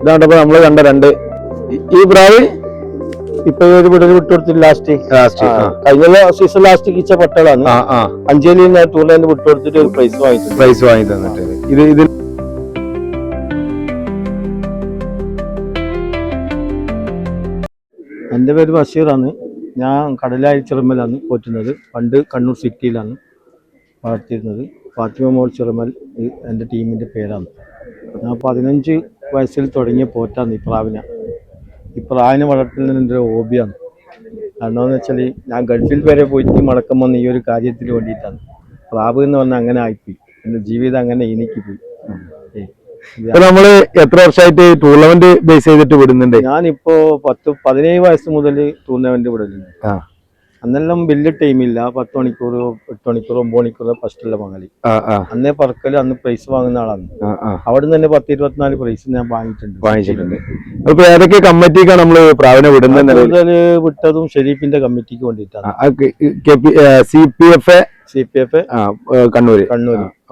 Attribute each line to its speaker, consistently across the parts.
Speaker 1: ഇതാണ്ടപ്പോ നമ്മള് കണ്ട രണ്ട് ഈ പ്രാവ്
Speaker 2: ഇപ്പൊ ഒരു വിടൽ വിട്ടുകൊടുത്തിട്ട് ലാസ്റ്റ് കഴിഞ്ഞ സീസൺ ലാസ്റ്റ് കിച്ച പട്ടകളാണ്. അഞ്ചേലിയിൽ ടൂർണമെന്റ് വിട്ടുകൊടുത്തിട്ട് ഒരു പ്രൈസ്
Speaker 1: വാങ്ങി തന്നിട്ട് ഇത്
Speaker 2: എന്റെ പേര് ബഷീറാണ്. ഞാൻ കടലായി ചിറമലാണ് പോറ്റുന്നത്. പണ്ട് കണ്ണൂർ സിറ്റിയിലാണ് വളർത്തിയിരുന്നത്. ഫാത്തിമ മോൾ ചിറമൽ എൻ്റെ ടീമിൻ്റെ പേരാണ്. ഞാൻ 15 വയസ്സിൽ തുടങ്ങിയ പോറ്റാണ് ഈ പ്രാവിനെ. ഈ പ്രാവിനെ വളർത്തുന്നത് എൻ്റെ ഒരു ഹോബിയാണ്. കാരണം എന്ന് വെച്ചാൽ ഞാൻ ഗൾഫിൽ വരെ പോയിട്ട് മടക്കം വന്ന ഈ ഒരു കാര്യത്തിന് വേണ്ടിയിട്ടാണ്. പ്രാവ് എന്ന് പറഞ്ഞാൽ അങ്ങനെ ആയിപ്പോയി. എൻ്റെ ജീവിതം അങ്ങനെ എനിക്ക് പോയി.
Speaker 1: നമ്മള് എത്ര വർഷമായിട്ട് ടൂർണമെന്റ് ബേസ് ചെയ്തിട്ട് വിടുന്നുണ്ട്?
Speaker 2: ഞാനിപ്പോ 17 വയസ്സ് മുതൽ ടൂർണമെന്റ് വിടലുണ്ട്. അന്നെല്ലാം വലിയ ടൈമില്ല. 10 മണിക്കൂർ 8 മണിക്കൂർ 9 മണിക്കൂർ ഫസ്റ്റുള്ള പങ്കാളി. അന്നേ പറക്കല് അന്ന് പ്രൈസ് വാങ്ങുന്ന ആളാണ്. അവിടെ നിന്ന് തന്നെ 10-24 പ്രൈസ് ഞാൻ വാങ്ങിച്ചിട്ടുണ്ട്.
Speaker 1: അപ്പൊ ഏതൊക്കെ കമ്മിറ്റിക്കാണ് നമ്മള് പ്രാവിനെ വിടുന്നത്?
Speaker 2: കൂടുതൽ വിട്ടതും ഷെരീഫിന്റെ കമ്മിറ്റിക്ക് വേണ്ടിയിട്ടാണ്. CPF കണ്ണൂര്.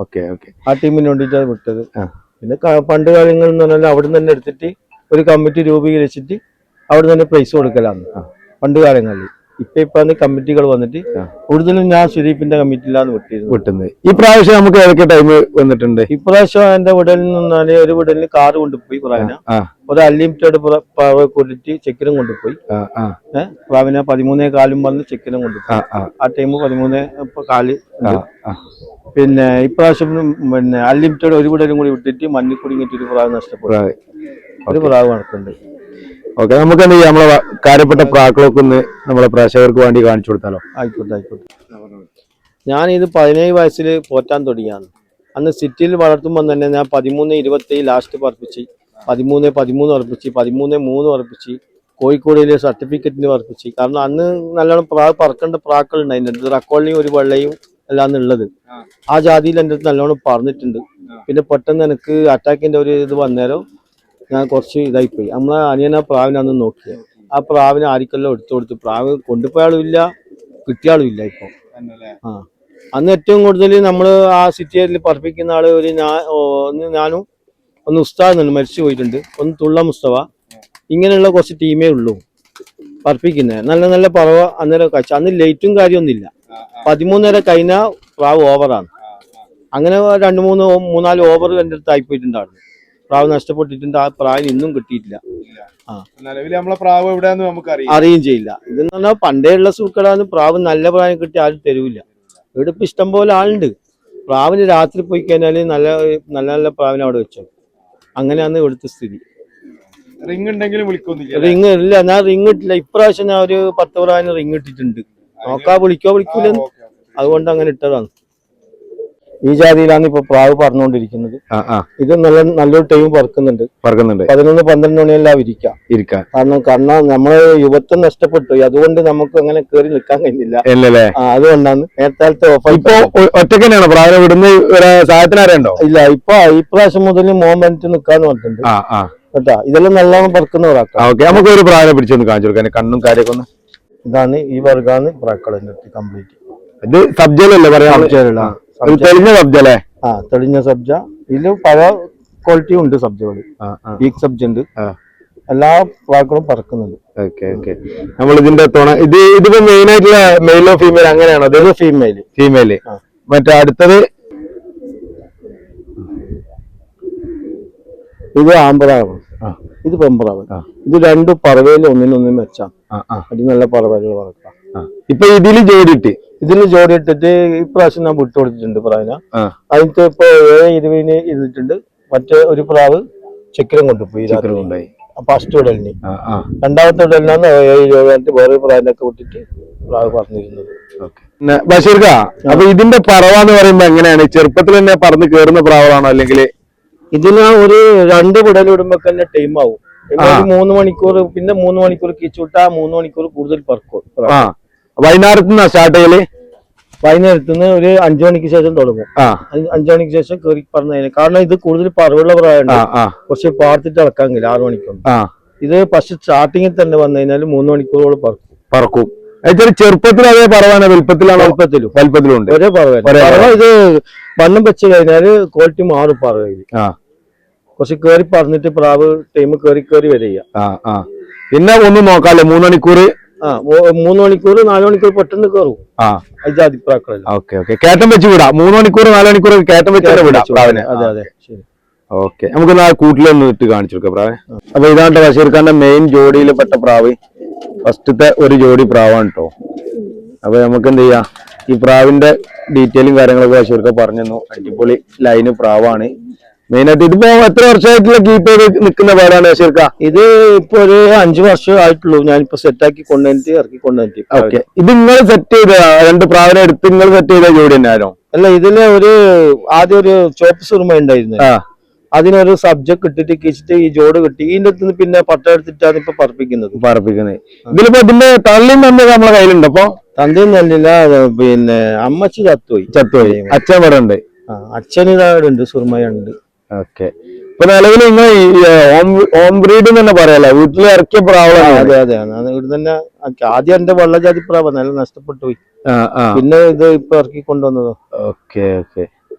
Speaker 1: ഓക്കെ.
Speaker 2: ആ ടീമിന് വേണ്ടിയിട്ടാണ് വിട്ടത്. പിന്നെ പണ്ട് കാലങ്ങൾ എന്ന് പറഞ്ഞാൽ അവിടെ നിന്ന് തന്നെ എടുത്തിട്ട് ഒരു കമ്മിറ്റി രൂപീകരിച്ചിട്ട് അവിടെ തന്നെ പ്രൈസ് കൊടുക്കലാണ് പണ്ട് കാലങ്ങളിൽ. ഇപ്പൊ കമ്മിറ്റികൾ വന്നിട്ട് കൂടുതലും ഞാൻ ഷെരീഫിന്റെ കമ്മിറ്റിയിലാണ് വിട്ടുന്നത്.
Speaker 1: ഈ പ്രാവശ്യം നമുക്ക് ഏതൊക്കെ ടൈം വന്നിട്ടുണ്ട്?
Speaker 2: ഇപ്രാവശ്യം എന്റെ വിടലിൽ നിന്നാല് ഒരു വിടലിന് കാറ് കൊണ്ടുപോയി പ്രാവിനെ. ഒരു അൺലിമിറ്റഡ് പ്രാവ് കൂട്ടിട്ട് ചെക്കിനും കൊണ്ടുപോയി. പ്രാവിനെ 13 കാലും വന്ന് ചെക്കിനും കൊണ്ടുപോയി. ആ ടൈം 13 കാല്. പിന്നെ ഇപ്രാവശ്യം പിന്നെ അൺലിമിറ്റഡ് ഒരു വിടലും കൂടി വിട്ടിട്ട് മണ്ണിൽ കുടുങ്ങിയിട്ട് ഒരു പ്രാവ് നഷ്ടപ്പെടും. ഒരു പ്രാവ് നടക്കുന്നുണ്ട്.
Speaker 1: ഓക്കെ, നമുക്ക് എന്ത് ചെയ്യാം, നമ്മളെ കാര്യപ്പെട്ട പ്രാക്കളൊക്കെ ഒന്ന് നമ്മളെ പ്രേക്ഷകർക്ക് വേണ്ടി കാണിച്ചു കൊടുത്താലോ?
Speaker 2: ആയിക്കോട്ടെ. ഞാനിത് 17 വയസ്സിൽ പോറ്റാൻ തുടങ്ങിയാണ്. അന്ന് സിറ്റിയിൽ വളർത്തുമ്പോൾ തന്നെ ഞാൻ 13-27 ലാസ്റ്റ് പറപ്പിച്ച്, 13 ഉറപ്പിച്ച്, 13-3 ഉറപ്പിച്ച്, കോഴിക്കോടിലെ സർട്ടിഫിക്കറ്റിന് പറപ്പിച്ച്. കാരണം അന്ന് നല്ലോണം പറക്കേണ്ട പ്രാക്കൾ ഉണ്ടായിരുന്നു. റക്കോളിയും ഒരു വെള്ളയും എല്ലാം ഉള്ളത്. ആ ജാതിയിൽ എൻ്റെ അടുത്ത് നല്ലോണം പറഞ്ഞിട്ടുണ്ട്. പിന്നെ പെട്ടെന്ന് എനിക്ക് അറ്റാക്കിന്റെ ഒരു ഇത് വന്നേരം ഞാൻ കുറച്ച് ഇതായിപ്പോയി. നമ്മളെ അനിയനാ പ്രാവിനാന്ന് നോക്കിയത്. ആ പ്രാവിനെ ആർക്കെല്ലാം എടുത്തു കൊടുത്തു. പ്രാവ് കൊണ്ടുപോയാളും ഇല്ല, കിട്ടിയാളും ഇല്ല ഇപ്പൊ. അന്ന് ഏറ്റവും കൂടുതൽ നമ്മൾ ആ സിറ്റിയിൽ പറപ്പിക്കുന്ന ആള് ഞാനും ഒന്ന് ഉസ്താദ് മരിച്ചു പോയിട്ടുണ്ട്. ഒന്ന് തുള്ള മുസ്തഫ. ഇങ്ങനെയുള്ള കുറച്ച് ടീമേ ഉള്ളൂ പറപ്പിക്കുന്നത്. നല്ല നല്ല പറവ അന്നേരം കഴിച്ചു. അന്ന് ലൈറ്റും കാര്യമൊന്നുമില്ല. 13 വരെ കഴിഞ്ഞാൽ പ്രാവ് ഓവറാണ്. അങ്ങനെ 2-3-4 ഓവർ എൻ്റെ അടുത്ത് ആയിപ്പോയിട്ടുണ്ടായിരുന്നു. പ്രാവ് നഷ്ടപ്പെട്ടിട്ടുണ്ട്. ആ പ്രാവിന് ഇന്നും കിട്ടിയിട്ടില്ല. അറിയുകയും ചെയ്യില്ല. ഇതെന്ന് പറഞ്ഞാൽ പണ്ടേ ഉള്ള സൂക്കടാന്ന്. പ്രാവ് നല്ല പ്രാവിനെ കിട്ടി ആരും തരൂല്ല. ഇവിടെ ഇപ്പൊ ഇഷ്ടം പോലെ ആളുണ്ട്. പ്രാവിന് രാത്രി പോയി കഴിഞ്ഞാല് നല്ല നല്ല പ്രാവിനെ അവിടെ വെച്ചോ. അങ്ങനെയാണ് ഇവിടുത്തെ സ്ഥിതി. റിങ് ഇല്ല, ഞാൻ റിങ് ഇട്ടില്ല. ഇപ്രാവശ്യം ഞാൻ ഒരു 10 പ്രാവിന് റിങ് ഇട്ടിട്ടുണ്ട്. വിളിക്കൂല. അതുകൊണ്ട് അങ്ങനെ ഇട്ടതാണ്. ഈ ജാതിയിലാണ് ഇപ്പൊ പ്രാവ് പറന്നുകൊണ്ടിരിക്കുന്നത്. ഇത് നല്ലൊരു ടൈം പറക്കുന്നുണ്ട്. 11-12 മണിയെല്ലാം ഇരിക്കാം. കാരണം നമ്മളെ യുവത്വം നഷ്ടപ്പെട്ടു. അതുകൊണ്ട് നമുക്ക് അങ്ങനെ കയറി നിൽക്കാൻ കഴിയുന്നില്ല. അതുകൊണ്ടാണ് നേരത്തെ
Speaker 1: ഒറ്റയ്ക്കാണ് പ്രാവിനെ വിടുന്ന സഹായത്തിനാരുണ്ടോ?
Speaker 2: ഇല്ല, ഇപ്പൊ ഇപ്രാവശ്യം മുതൽ മോൻ വന്നിട്ട് നിൽക്കാന്ന് പറഞ്ഞിട്ടുണ്ട് കേട്ടാ. ഇതെല്ലാം നല്ലോണം പറക്കുന്നവരാക്കാം.
Speaker 1: നമുക്ക് ഒരു പ്രാവിനെ പിടിച്ചൊന്ന് കാണിച്ചു കൊടുക്കാൻ, കണ്ണും കാര്യമൊക്കെ ഒന്ന്.
Speaker 2: ഇതാണ് ഈ വർഗാണ് പ്രാക്കളെ കംപ്ലീറ്റ്.
Speaker 1: ഇത് സബ്ജയിലല്ലേ പറയാ? തെളിഞ്ഞ സബ്ജ അല്ലേ?
Speaker 2: തെളിഞ്ഞ സബ്ജ. ഇതില് പല ക്വാളിറ്റി ഉണ്ട് സബ്ജകള്. വീക്ക് സബ്ജ ഉണ്ട്. എല്ലാ പ്രാക്കളും പറക്കുന്നുണ്ട്.
Speaker 1: നമ്മൾ ഇതിന്റെ ഇതിപ്പോ മെയിൻ ആയിട്ടുള്ള മെയിലോ ഫീമെയിൽ അങ്ങനെയാണോ? ഇത് ഫീമെയില്. മറ്റേ അടുത്തത്
Speaker 2: ഇത് ആമ്പറാണ്. ഇത് പെമ്പറാണ്. ഇത് രണ്ടു പറവയില് ഒന്നിനൊന്നും വെച്ചാ അടി നല്ല പറവകൾ വളർത്താം.
Speaker 1: ഇപ്പൊ ഇതില്
Speaker 2: ജോഡിയിട്ടിട്ട് ഇപ്രാവശ്യം ഞാൻ വിട്ടുകൊടുത്തിട്ടുണ്ട് പ്രാവിനെ. അതിന് ഇപ്പൊ 7-20 ഇരുന്നിട്ടുണ്ട്. മറ്റേ ഒരു പ്രാവ് ചെക്കിലും കൊണ്ടുപോയി ഫസ്റ്റ് വിടലിന്. രണ്ടാമത്തെ വിടലിനാണ് 7-7 വേറെ പ്രാവിനെ ഒക്കെ വിട്ടിട്ട് പ്രാവ് പറഞ്ഞിരുന്നത്.
Speaker 1: ബഷീർക്ക, അപ്പൊ ഇതിന്റെ പറവാന്ന് പറയുമ്പോ എങ്ങനെയാണ്? ചെറുപ്പത്തിൽ തന്നെ പറന്ന് കയറുന്ന പ്രാവാണോ? അല്ലെങ്കിൽ
Speaker 2: ഇതിന് ഒരു 2 വിടൽ വിടുമ്പോ തന്നെ ടൈം ആവും. 3 മണിക്കൂർ, പിന്നെ 3 മണിക്കൂർ കിച്ചുവിട്ടാ 3 മണിക്കൂർ കൂടുതൽ പറക്കും.
Speaker 1: വൈകുന്നേരത്തുനിന്ന് സ്റ്റാർട്ട് ചെയ്യല്?
Speaker 2: വൈകുന്നേരത്തുനിന്ന് ഒരു 5 മണിക്ക് ശേഷം തുടങ്ങും. 5 മണിക്ക് ശേഷം കയറി പറഞ്ഞതിന്. കാരണം ഇത് കൂടുതൽ പറവുള്ള പ്രായം, കുറച്ച് പാർത്തിട്ട് ഇളക്കാൻ കഴിയില്ല 6 മണിക്കൂർ. ഇത് ഫസ്റ്റ് സ്റ്റാർട്ടിങ്ങിൽ തന്നെ വന്നു കഴിഞ്ഞാൽ 3 മണിക്കൂറോളം പറക്കും.
Speaker 1: ചെറുപ്പത്തിൽ അതേ പറവാണ്? വലുപ്പത്തിലുണ്ട്
Speaker 2: ഒരേ പറവ. ഇത് വണ്ണം വെച്ച് കഴിഞ്ഞാല് ക്വാളിറ്റി മാറും പറവയിൽ. കുറച്ച് കേറി പറഞ്ഞിട്ട് പ്രാവ് ടൈം കേറി വരിക.
Speaker 1: പിന്നെ ഒന്നും നോക്കാല്ലേ 3 മണിക്കൂർ
Speaker 2: 3 മണിക്കൂർ 4 മണിക്കൂർ പെട്ടെന്ന് കയറും. ജാതി പ്രാക്കളല്ല.
Speaker 1: ഓക്കെ കയറ്റം വെച്ച് വിടാം. 3 മണിക്കൂർ 4 മണിക്കൂർ കയറ്റം വെച്ച് വിടാം പ്രാവിനെ.
Speaker 2: അതെ ശരി.
Speaker 1: ഓക്കെ, നമുക്ക് കൂട്ടിലൊന്ന് ഇട്ട് കാണിച്ചു കൊടുക്കാം പ്രാവിനെ. അപ്പൊ ഇതാണ് ബഷീർ ഖാന്റെ മെയിൻ ജോഡിയിൽ പെട്ട പ്രാവ്. ഫസ്റ്റത്തെ ഒരു ജോഡി പ്രാവാണ് കേട്ടോ. അപ്പൊ നമുക്ക് എന്ത് ചെയ്യാം, ഈ പ്രാവിന്റെ ഡീറ്റെയിലും കാര്യങ്ങളൊക്കെ ബഷീർ ഖാൻ പറഞ്ഞു തന്നു. അടിപൊളി ലൈന് പ്രാവാണ്. മെയിനായിട്ട് ഇതിപ്പോ എത്ര വർഷമായിട്ടുള്ള കീപ്പ് ചെയ്ത് നിൽക്കുന്ന പേരാണ് ബഷീർ ഖാൻ?
Speaker 2: ഇത് ഇപ്പൊ ഒരു 5 വർഷം ആയിട്ടുള്ളൂ. ഞാനിപ്പോ സെറ്റാക്കി കൊണ്ടുവന്നിട്ട് ഇറക്കി കൊണ്ടുവന്നിട്ട്.
Speaker 1: ഓക്കെ, ഇത് നിങ്ങൾ സെറ്റ് ചെയ്ത 2 പ്രാവിനെ എടുത്ത് നിങ്ങൾ സെറ്റ് ചെയ്ത ജോഡി തന്നെയാണോ?
Speaker 2: അല്ല, ഇതില് ആദ്യം ഒരു ചോപ്പ് സുറുമ ഉണ്ടായിരുന്നു. അതിനൊരു സബ്ജക്ട് ഇട്ടിട്ട് കിച്ചിട്ട് ഈ ജോഡ് കിട്ടി. ഇതിന്റെ അടുത്ത് പിന്നെ പട്ട എടുത്തിട്ടാണ് ഇപ്പൊ പറപ്പിക്കുന്നത്.
Speaker 1: ഇതിലിപ്പോ ഇതിന്റെ തള്ളിയും തന്നെ നമ്മളെ കയ്യിലുണ്ട്. അപ്പൊ
Speaker 2: തന്തയും തല്ലില്ല, പിന്നെ അമ്മച്ചി ചത്തുപോയി.
Speaker 1: അച്ഛൻ ഇവിടെ ഉണ്ട്.
Speaker 2: അച്ഛൻ ഇതാടുണ്ട്, സുറുമയുണ്ട്.
Speaker 1: ഓക്കെ, ഇപ്പൊ നിലവിൽ നിങ്ങൾ ഹോം ബ്രീഡ് തന്നെ പറയാലോ, വീട്ടിൽ ഇറക്കിയ പ്രാവളാണ്.
Speaker 2: അതെ ഇവിടെ തന്നെ. ആദ്യം എന്റെ വെള്ളജാതി പ്രാവ നല്ല നഷ്ടപ്പെട്ടു പോയി. പിന്നെ ഇത് ഇപ്പൊ ഇറക്കി കൊണ്ടുവന്നത്.
Speaker 1: ഓക്കെ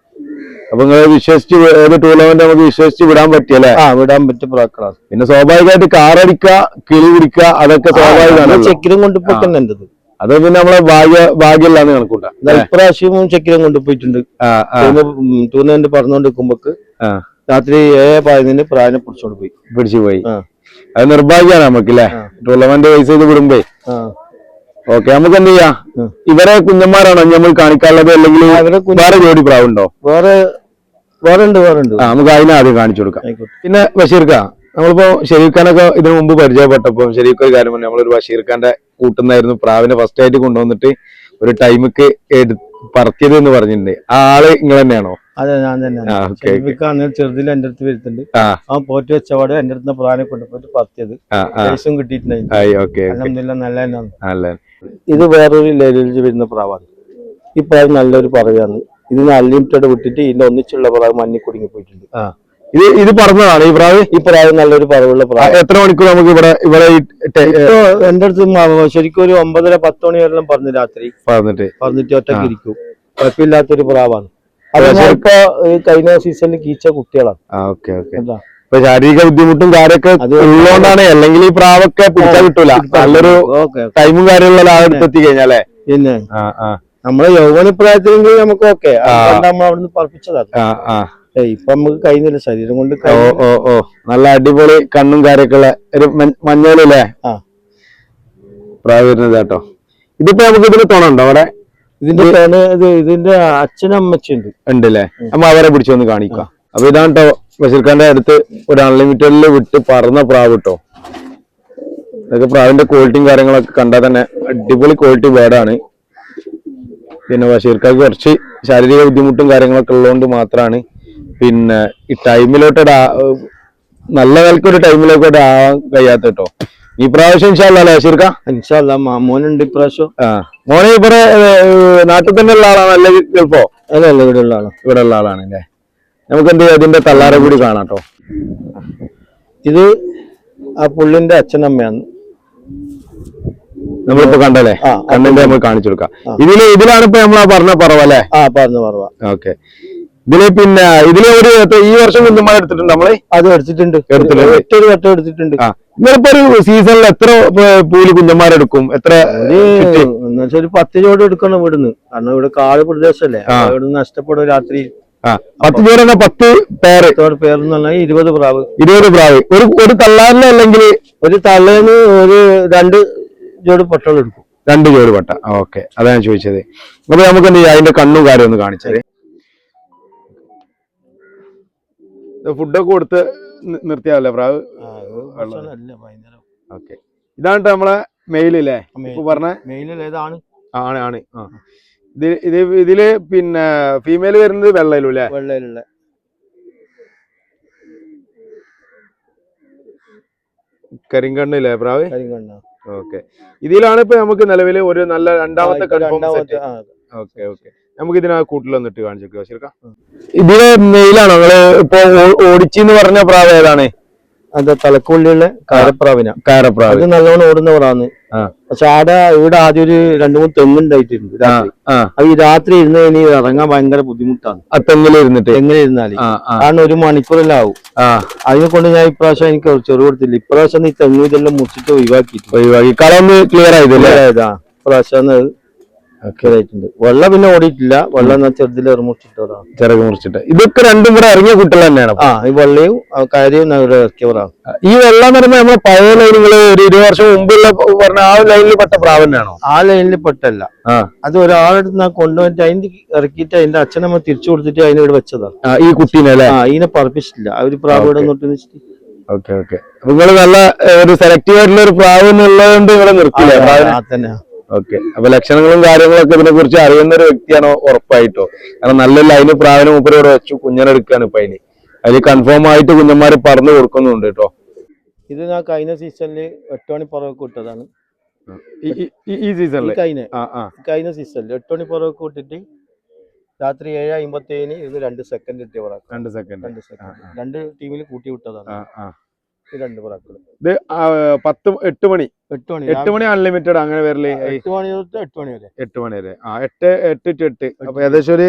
Speaker 1: അപ്പൊ നിങ്ങൾ വിശ്വസിച്ച് ഏത് ടൂർണമെന്റ് നമുക്ക് വിശ്വസിച്ച് വിടാൻ പറ്റിയല്ലേ?
Speaker 2: വിടാൻ പറ്റിയ പ്രാക്കളാണ്.
Speaker 1: പിന്നെ സ്വാഭാവികമായിട്ട് കാറടിക്കുക, കിളി പിടിക്കുക, അതൊക്കെ സ്വാഭാവികമാണ്.
Speaker 2: ചെക്കിലും കൊണ്ടുപോയിട്ടുണ്ട്.
Speaker 1: അത് പിന്നെ നമ്മളെ ഭാഗ്യമില്ലാന്ന് കണക്കൂട്ടാ.
Speaker 2: ഇപ്രാവശ്യവും ചെക്കിലും കൊണ്ടുപോയിട്ടുണ്ട്. ടൂർണമെന്റ് പറഞ്ഞോണ്ടിരിക്കുമ്പോക്ക് രാത്രി 7:15 പ്രാവിനെ പിടിച്ചു പോയി.
Speaker 1: അത് നിർഭാഗ്യമാണ് നമുക്കില്ലേ, ടൂർണമെന്റ് പൈസ ചെയ്ത് വിടുമ്പോ. ഓക്കെ, നമുക്ക് എന്ത് ചെയ്യാം, ഇവരെ കുഞ്ഞന്മാരാണോ നമ്മൾ കാണിക്കാനുള്ളത്, അല്ലെങ്കിൽ വേറെ ജോഡി പ്രാവുണ്ടോ?
Speaker 2: വേറെ ഉണ്ട്.
Speaker 1: നമുക്ക് അതിനെ ആദ്യം കാണിച്ചു കൊടുക്കാം. പിന്നെ ബഷീർ ഖാൻ, നമ്മളിപ്പോ ഷെരീഫ് ഖാനൊക്കെ ഇതിനു മുമ്പ് പരിചയപ്പെട്ടപ്പോ ഷെരീഫ് ഖാൻ കാര്യം പറഞ്ഞു, നമ്മളൊരു ബഷീർ ഖാന്റെ കൂട്ടുന്നായിരുന്നു പ്രാവിനെ ഫസ്റ്റ് ആയിട്ട് കൊണ്ടുവന്നിട്ട് ഒരു ടൈമിക്ക് പറത്തിയത് എന്ന് പറഞ്ഞിട്ടുണ്ട്. ആ ആള് നിങ്ങൾ തന്നെയാണോ?
Speaker 2: അതെ, ഞാൻ തന്നെ. ചെറുതിൽ എന്റെ അടുത്ത് വരുത്തുണ്ട്. അവൻ പോറ്റി വെച്ചപാട് എന്റെ അടുത്ത് പ്രാവിനെ കൊണ്ടുപോയിട്ട് പറത്തിയത്. പൈസയും കിട്ടിയിട്ടുണ്ടായിരുന്നു. നല്ല. ഇത് വേറൊരു ലെവലിൽ വരുന്ന പ്രാവാണ്. ഈ പ്രാവ് നല്ലൊരു പറയാണ്. ഇതിന് അൺലിമിറ്റഡ് വിട്ടിട്ട് ഇതിന്റെ ഒന്നിച്ചുള്ള പ്രാവ് മഞ്ഞി കുടുങ്ങി പോയിട്ടുണ്ട്.
Speaker 1: ഇത് പറഞ്ഞതാണ് ഈ പ്രാവ്
Speaker 2: നല്ലൊരു പറവുള്ള പ്രാവ്.
Speaker 1: എത്ര മണിക്കൂർ നമുക്ക് ഇവിടെ
Speaker 2: എന്റെ അടുത്ത് ശരിക്കും ഒരു 9:30-10 മണി വരെല്ലാം പറഞ്ഞു രാത്രി പറഞ്ഞിട്ട് ഒറ്റയ്ക്ക് ഇരിക്കും. കുഴപ്പമില്ലാത്തൊരു പ്രാവാണ്. ഇപ്പൊ കഴിഞ്ഞ സീസണിൽ കീച്ച കുട്ടികളാണ്.
Speaker 1: ശാരീരിക ബുദ്ധിമുട്ടും കാര്യമൊക്കെ ഉള്ളതുകൊണ്ടാണ്, അല്ലെങ്കിൽ ഈ പ്രാവൊക്കെ പിടിച്ചാൽ കിട്ടൂല. നല്ലൊരു ടൈമും കാര്യമുള്ള ആളെടുത്തെത്തി കഴിഞ്ഞാലേ.
Speaker 2: പിന്നെ നമ്മളെ യൗവനപ്രായത്തിലെങ്കിൽ നമുക്ക് ഓക്കെ, നമ്മൾ അവിടുന്ന് പറപ്പിച്ചതാണ്. ഇപ്പൊ നമുക്ക് കഴിയുന്നില്ല, ശരീരം കൊണ്ട്.
Speaker 1: നല്ല അടിപൊളി കണ്ണും കാര്യമൊക്കെ ഉള്ള ഒരു മഞ്ഞളില്ലേ പ്രാവ് വരുന്നത് കേട്ടോ. ഇതിപ്പോ നമുക്ക് ഇതിന് തുണുണ്ടോ അവിടെ?
Speaker 2: ഇതിന്റെ അച്ഛനും അമ്മച്ചുണ്ട്
Speaker 1: ഉണ്ടല്ലേ. അപ്പൊ അവരെ പിടിച്ചൊന്ന് കാണിക്കാം. അപ്പൊ ഇതാണ് കേട്ടോ ബഷീർ ഖാന്റെ അടുത്ത് ഒരു അൺലിമിറ്റഡിൽ വിട്ട് പറന്ന പ്രാവ് കേട്ടോ. ഇതൊക്കെ പ്രാവിന്റെ ക്വാളിറ്റിയും കാര്യങ്ങളൊക്കെ കണ്ടാൽ തന്നെ അടിപൊളി ക്വാളിറ്റി ബേർഡാണ്. പിന്നെ ബഷീർ ഖാക്ക് കുറച്ച് ശാരീരിക ബുദ്ധിമുട്ടും കാര്യങ്ങളൊക്കെ ഉള്ളതുകൊണ്ട് മാത്രമാണ് പിന്നെ ഈ ടൈമിലോട്ട് നല്ല നിലക്കൊരു ടൈമിലോട്ട് ആവാൻ കഴിയാത്ത കേട്ടോ. ഈ പ്രാവശ്യം ഇൻഷാല്ലാ ബഷീർ ഖാൻ?
Speaker 2: ഇൻഷാല്ലാ മോനുണ്ട് ഇപ്രാവശ്യം.
Speaker 1: മോനെ ഇവിടെ നാട്ടിൽ തന്നെ ഉള്ള ആളാണ്, അല്ലെങ്കിൽ ഗൾഫോ?
Speaker 2: അല്ല, ഇവിടെ ഉള്ള
Speaker 1: ആളാണ് അല്ലേ. നമുക്ക് എന്ത് ചെയ്യാം, ഇതിന്റെ തള്ളാരെ കൂടി കാണാം കേട്ടോ.
Speaker 2: ഇത് ആ പുള്ളിന്റെ അച്ഛനമ്മയാണ്
Speaker 1: നമ്മളിപ്പോ കണ്ടല്ലേ, കണ്ണിന്റെ നമ്മൾ കാണിച്ചു കൊടുക്കാം. ഇതിലാണ് ഇപ്പൊ നമ്മൾ പറഞ്ഞ പറവല്ലേ?
Speaker 2: പറഞ്ഞ പറവ.
Speaker 1: ഓക്കെ, പിന്നെ ഈ വർഷം കുഞ്ഞുമാരെ എടുത്തിട്ടുണ്ട് നമ്മള്?
Speaker 2: അത് എടുത്തിട്ടുണ്ട്. ഒറ്റൊരു വട്ടം എടുത്തിട്ടുണ്ട്.
Speaker 1: നിങ്ങളിപ്പോ ഒരു സീസണിൽ എത്ര പൂലി കുഞ്ഞന്മാരെടുക്കും? എത്ര?
Speaker 2: ഒരു 10 ജോഡി എടുക്കണം ഇവിടുന്ന്. കാരണം ഇവിടെ കാട് പ്രദേശല്ലേ, ഇവിടുന്ന് നഷ്ടപ്പെടും രാത്രി.
Speaker 1: 10 ജോഡി 10 പേര്
Speaker 2: പേരെന്ന് പറഞ്ഞാൽ 20 പ്രാവ്.
Speaker 1: 20 പ്രാവ് ഒരു തള്ളാറിന്, അല്ലെങ്കിൽ
Speaker 2: ഒരു തള്ളേന്ന് ഒരു 2 ജോഡി പട്ടകൾ എടുക്കും.
Speaker 1: 2 ജോഡി പട്ട. ഓക്കെ, അതാ ഞാൻ ചോദിച്ചത്. അപ്പൊ നമുക്ക് എന്ത് ചെയ്യാം, അതിന്റെ കണ്ണും കാര്യം ഒന്ന് കാണിച്ചത്. ഫുഡൊക്കെ കൊടുത്ത് നിർത്തിയാവല്ലേ പ്രാവ്? ഓക്കെ, ഇതാണ് നമ്മളെ മെയിലല്ലേ പറഞ്ഞ?
Speaker 2: മെയിലാണ്.
Speaker 1: ആണ്. ഇതില് പിന്നെ ഫീമെയിൽ വരുന്നത് വെള്ളയിലും അല്ലേ?
Speaker 2: വെള്ളയിലുള്ള
Speaker 1: കരിങ്കണ്ണില്ലേ പ്രാവ്?
Speaker 2: കരിങ്കണ്ണ.
Speaker 1: ഓക്കെ, ഇതിലാണ് ഇപ്പൊ നമുക്ക് നിലവില് ഒരു നല്ല രണ്ടാമത്തെ കൺഫേം സെറ്റ്. ഓക്കെ, നമുക്ക് ഇതിനാ കൂട്ടിലൊന്നിട്ട് കാണിച്ചേക്കാം. ഇതില് മെയിലാണോ നിങ്ങള് ഇപ്പൊ ഓടിച്ചെന്ന് പറഞ്ഞ പ്രാവ്? ഏതാണ്?
Speaker 2: എന്താ തലക്കുള്ളിയുള്ള കാരപ്രാവിന.
Speaker 1: കാരപ്രാവ്
Speaker 2: അത് നല്ലോണം ഓടുന്നവരാണ്.
Speaker 1: ആ.
Speaker 2: പക്ഷെ ആടെ ഇവിടെ ആദ്യം ഒരു 2-3 തെങ്ങുണ്ടായിട്ടുണ്ട് രാത്രി. അപ്പൊ ഈ രാത്രി ഇരുന്ന് ഇനി ഇറങ്ങാൻ ഭയങ്കര ബുദ്ധിമുട്ടാണ്.
Speaker 1: തെങ്ങിലിരുന്നിട്ട്
Speaker 2: എങ്ങനെ ഇരുന്നാല് കാരണം 1 മണിക്കൂറെല്ലാം ആവും. അതിനെ കൊണ്ട് ഞാൻ ഇപ്രാവശ്യം എനിക്ക് ചെറു കൊടുത്തില്ല. ഇപ്രാവശ്യം ഈ തെങ്ങ് ഇതെല്ലാം മുറിച്ചിട്ട് ഒഴിവാക്കി
Speaker 1: കളൊന്ന് ക്ലിയർ ആയതല്ലേ?
Speaker 2: ഇപ്രാവശ്യം ആയിട്ടുണ്ട്. വെള്ളം പിന്നെ ഓടിയിട്ടില്ല. വെള്ളം ചെറുതിൽ ഇറങ്ങിച്ചിട്ടതാണ്.
Speaker 1: ചിറക് മുറിച്ചിട്ട്. ഇതൊക്കെ രണ്ടും കൂടെ ഇറങ്ങിയ കുട്ടികൾ തന്നെയാണ്.
Speaker 2: ഈ വെള്ളയും കാര്യവും ഇറക്കിയവരാണ്.
Speaker 1: ഈ വെള്ളം എന്ന് പറയുമ്പോൾ നമ്മളെ പഴയ ലൈനുകള് ഒരു 20 വർഷം മുമ്പുള്ള പറഞ്ഞ ആ ലൈനിൽ പെട്ട പ്രാവ് തന്നെയാണോ?
Speaker 2: ആ ലൈനിൽ പെട്ടല്ല. അത് ഒരാളെടുത്ത് ഞാൻ കൊണ്ടുപോയിട്ട് അതിന്റെ ഇറക്കിയിട്ട് അതിന്റെ അച്ഛനമ്മ തിരിച്ചു കൊടുത്തിട്ട് അതിനെ ഇവിടെ വെച്ചതാണ്.
Speaker 1: ഈ കുട്ടീനെ അല്ലേ?
Speaker 2: ഇതിനെ പറപ്പിച്ചിട്ടില്ല. ആ ഒരു പ്രാവ് ഇവിടെ നിർത്തി.
Speaker 1: Okay okay. നിങ്ങൾ നല്ല ഒരു സെലക്റ്റീവ് ആയിട്ടുള്ള ഒരു പ്രാവ് എന്നുള്ളത് കൊണ്ട് ഇവിടെ നിർത്തില്ല.
Speaker 2: തന്നെ.
Speaker 1: ഓക്കെ. അപ്പൊ ലക്ഷണങ്ങളും കാര്യങ്ങളൊക്കെ ഇതിനെ കുറിച്ച് അറിയുന്ന ഒരു വ്യക്തിയാണോ? ഉറപ്പായിട്ടോ. കാരണം നല്ല ലൈന് പ്രാവിനെ മൂപ്പര് ഇവിടെ വെച്ചു കുഞ്ഞനെടുക്കാണ് ഇപ്പൊ അതിൽ കൺഫേം ആയിട്ട് കുഞ്ഞന്മാര് പറഞ്ഞു കൊടുക്കുന്നുണ്ട് കേട്ടോ.
Speaker 2: ഇത് ഞാൻ കഴിഞ്ഞ സീസണില് 8 മണി പുറകെ വിട്ടതാണ്.
Speaker 1: ഈ സീസണില്
Speaker 2: കഴിഞ്ഞ സീസണില് 8 മണി പുറകെ വിട്ടിട്ട് രാത്രി 7:57 ഇത് 2 സെക്കൻഡ് കിട്ടിയ 2 സെക്കൻഡ് 2 ടീമിൽ കൂട്ടി വിട്ടതാണ്. ഇത് 2 പ്രാക്കൾ.
Speaker 1: ഇത് 8 മണി അൺലിമിറ്റഡ് അങ്ങനെ വരല്?
Speaker 2: 8 മണി തൊട്ട് 8 മണി വരെ.
Speaker 1: 8 മണി വരെ. 8 to 8. അപ്പൊ ഏകദേശം ഒരു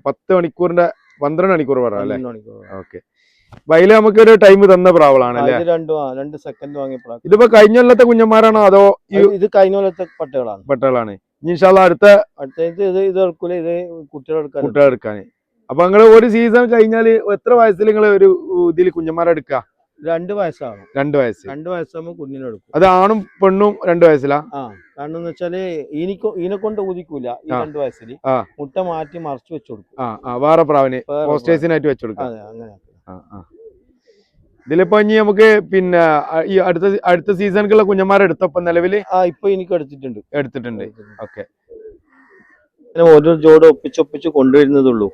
Speaker 1: 10 മണിക്കൂറിന്റെ 12 മണിക്കൂർ പറയാം അല്ലേ? ഓക്കെ. അതില് നമുക്ക് ഒരു ടൈം തന്ന പ്രാവളാണ് അല്ലേ?
Speaker 2: 2 സെക്കൻഡ് വാങ്ങിയ പ്രാവ്.
Speaker 1: ഇതിപ്പോ കഴിഞ്ഞ കൊല്ലത്തെ കുഞ്ഞന്മാരാണോ അതോ
Speaker 2: ഇത് കഴിഞ്ഞ കൊല്ലത്തെ പട്ടകളാണ്.
Speaker 1: ഇൻഷാല്ലാ അടുത്ത
Speaker 2: ഇത് എടുക്കൂല. ഇത്
Speaker 1: കുട്ടികളെടുക്കാൻ. അപ്പൊ നിങ്ങള് ഒരു സീസൺ കഴിഞ്ഞാല് എത്ര വയസ്സിൽ നിങ്ങൾ ഒരു ഇതിൽ കുഞ്ഞന്മാരെ എടുക്കുക?
Speaker 2: 2 വയസ്സാണ്.
Speaker 1: 2 വയസ്സ്.
Speaker 2: 2 വയസ്സാകുമ്പോ കുഞ്ഞിനെ എടുക്കും.
Speaker 1: അത് ആണും പെണ്ണും 2 വയസ്സിലാ?
Speaker 2: കാരണം എന്ന് വെച്ചാല് ഇതിനെ കൊണ്ട് ഊതിക്കൂല. ഈ 2 വയസ്സിൽ മുട്ട മാറ്റി മറച്ചു വെച്ചു കൊടുക്കും.
Speaker 1: വേറെ പ്രാവിന് പോസ്റ്റേഴ്സിനായിട്ട് വെച്ചു കൊടുക്കും.
Speaker 2: അങ്ങനെ.
Speaker 1: ഇതിലിപ്പോ ഇനി നമുക്ക് പിന്നെ ഈ അടുത്ത സീസണിലുള്ള കുഞ്ഞന്മാരെ എടുത്തപ്പോ നിലവില്
Speaker 2: ഇപ്പൊ എനിക്ക് എടുത്തിട്ടുണ്ട്.
Speaker 1: ഓക്കെ.
Speaker 2: ഓരോ ജോഡ് ഒപ്പിച്ചൊപ്പിച്ച് കൊണ്ടുവരുന്നതുള്ളൂ.